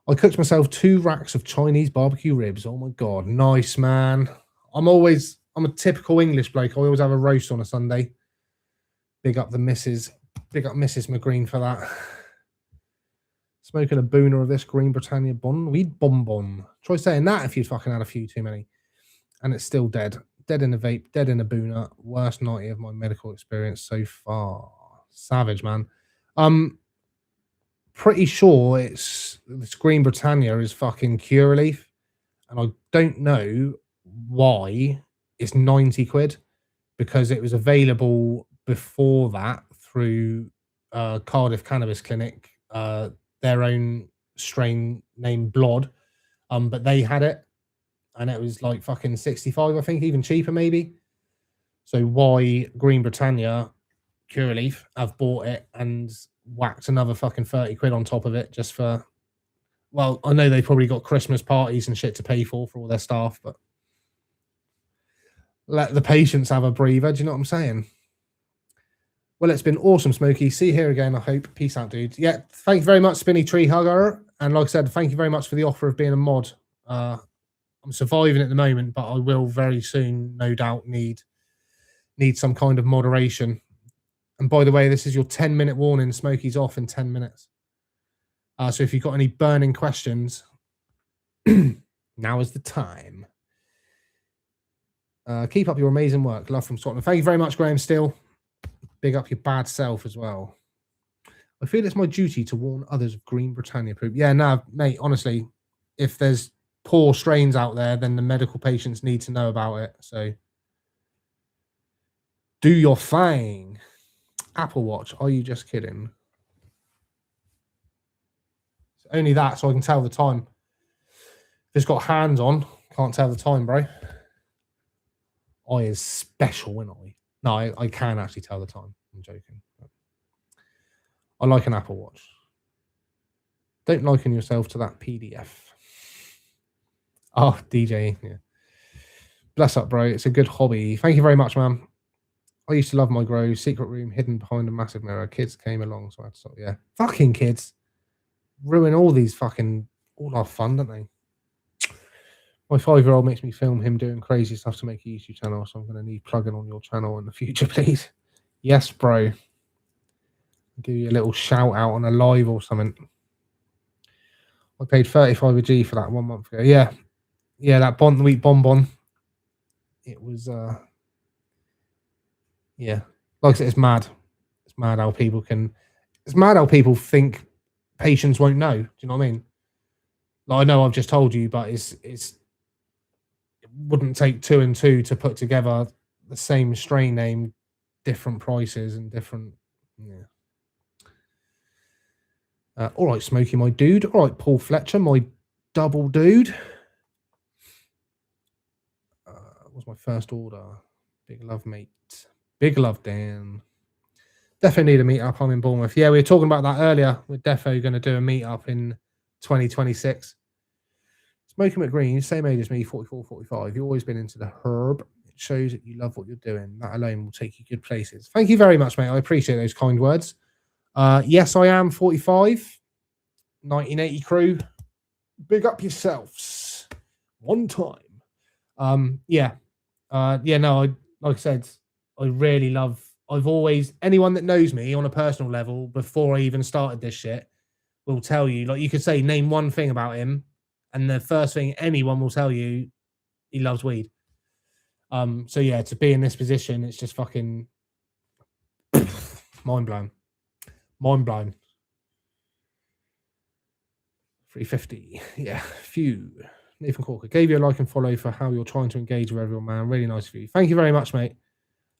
I cooked myself 2 racks of Chinese barbecue ribs. Oh my God. Nice, man. I'm a typical English bloke. I always have a roast on a Sunday. Big up the missus. Big up Mrs. McGreen for that. Smoking a booner of this Green Britannia weed bonbon. Try saying that if you'd fucking had a few too many. and it's still dead. Dead in a vape, dead in a booner. Worst 90 of my medical experience so far. Savage, man. Pretty sure it's this Green Britannia is fucking Curaleaf, and I don't know why it's 90 quid, because it was available before that through Cardiff Cannabis Clinic, their own strain named Blood. But they had it, and it was like fucking 65, I think, even cheaper maybe. So why Green Britannia Curaleaf have bought it and whacked another fucking 30 quid on top of it just for, well, I know they probably got Christmas parties and shit to pay for all their staff, but let the patients have a breather. Do you know what I'm saying? Well, it's been awesome, Smokie. See you here again, I hope. Peace out, dude. Yeah, thank you very much, Spinny Tree Hugger. And like I said, thank you very much for the offer of being a mod. I'm surviving at the moment, but I will very soon, no doubt, need some kind of moderation. And by the way, this is your 10-minute warning. Smokie's off in 10 minutes. So if you've got any burning questions, now is the time. Keep up your amazing work. Love from Scotland. Thank you very much, Graham Steele. Big up your bad self as well. I feel it's my duty to warn others of Green Britannia poop. Yeah, no, mate, honestly, if there's poor strains out there, then the medical patients need to know about it. So do your thing. Apple Watch, are you just kidding? It's only that, so I can tell the time. If it's got hands on, can't tell the time, bro. I is special, isn't I? No, I can actually tell the time. I'm joking. I like an Apple Watch. Don't liken yourself to that PDF. Oh, DJ, yeah. Bless up, bro. It's a good hobby. Thank you very much, man. I used to love my grow. Secret room hidden behind a massive mirror. Kids came along, so I had to stop. Yeah. Fucking kids. Ruin all our fun, don't they? My 5-year-old makes me film him doing crazy stuff to make a YouTube channel, so I'm going to need plugging on your channel in the future, please. Yes, bro. I'll give you a little shout out on a live or something. I paid 35 a G for that 1 month ago. Yeah. Yeah, that Bond the Week bonbon. It was, yeah. Like I said, it's mad. It's mad how people think patients won't know. Do you know what I mean? Like, I know I've just told you, but it wouldn't take 2 and 2 to put together the same strain name, different prices and different, yeah. All right, Smokie, my dude. All right, Paul Fletcher, my double dude. Was my first order. Big love, mate. Big love, Dan. Definitely need a meetup. I'm in Bournemouth. Yeah, we were talking about that earlier. We're defo going to do a meetup in 2026. Smokie McGreen, same age as me, 44, 45. You've always been into the herb. It shows that you love what you're doing. That alone will take you good places. Thank you very much, mate. I appreciate those kind words. Yes, I am 45. 1980 crew. Big up yourselves. One time. Yeah. No, like I said, I really love, anyone that knows me on a personal level before I even started this shit will tell you, like, you could say, name one thing about him, and the first thing anyone will tell you, he loves weed. So yeah, to be in this position, it's just fucking mind blown. 350. Yeah, phew. Nathan Corker gave you a like and follow for how you're trying to engage with everyone, man. Really nice of you. Thank you very much, mate.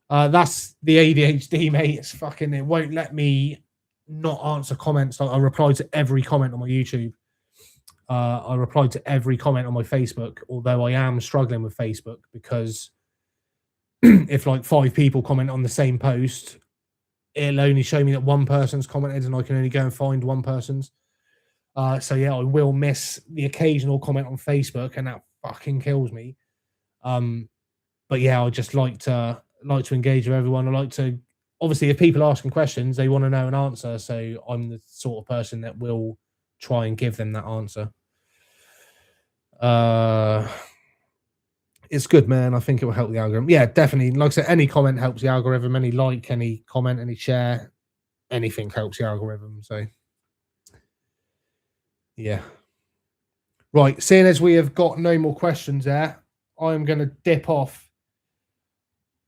That's the ADHD, mate. It's fucking, it won't let me not answer comments. I replied to every comment on my YouTube. I replied to every comment on my Facebook, although I am struggling with Facebook because if like 5 people comment on the same post, it'll only show me that one person's commented and I can only go and find one person's. So yeah, I will miss the occasional comment on Facebook, and that fucking kills me. But yeah, I just like to engage with everyone. I like to, obviously, if people are asking questions, they want to know an answer. So I'm the sort of person that will try and give them that answer. It's good, man. I think it will help the algorithm. Yeah, definitely. Like I said, any comment helps the algorithm. Any like, any comment, any share, anything helps the algorithm. So yeah. Right, seeing as we have got no more questions there, I'm going to dip off.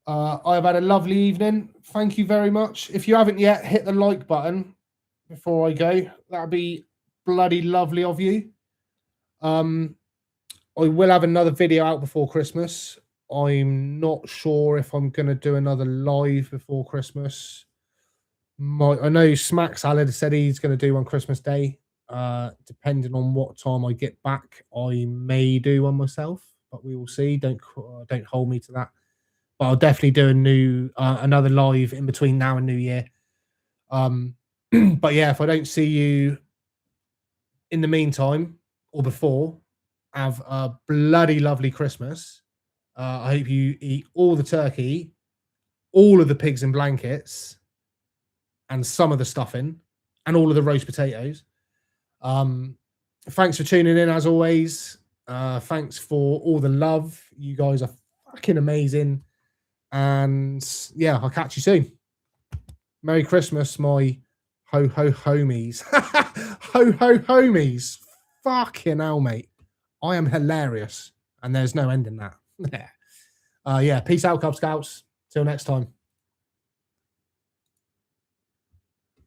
I've had a lovely evening. Thank you very much. If you haven't yet, hit the like button before I go. That'd be bloody lovely of you. I will have another video out before Christmas. I'm not sure if I'm going to do another live before Christmas. I know Smack Salad said he's going to do on Christmas Day. Depending on what time I get back, I may do one myself, but we will see. Don't hold me to that. But I'll definitely do another live in between now and New Year. But yeah, if I don't see you in the meantime or before, have a bloody lovely Christmas. I hope you eat all the turkey, all of the pigs in blankets, and some of the stuffing, and all of the roast potatoes. Thanks for tuning in as always. Thanks for all the love. You guys are fucking amazing. And yeah, I'll catch you soon. Merry Christmas, my ho ho homies. Ho ho homies. Fucking hell, mate. I am hilarious, and there's no end in that. Yeah, peace out, Cub Scouts. Till next time.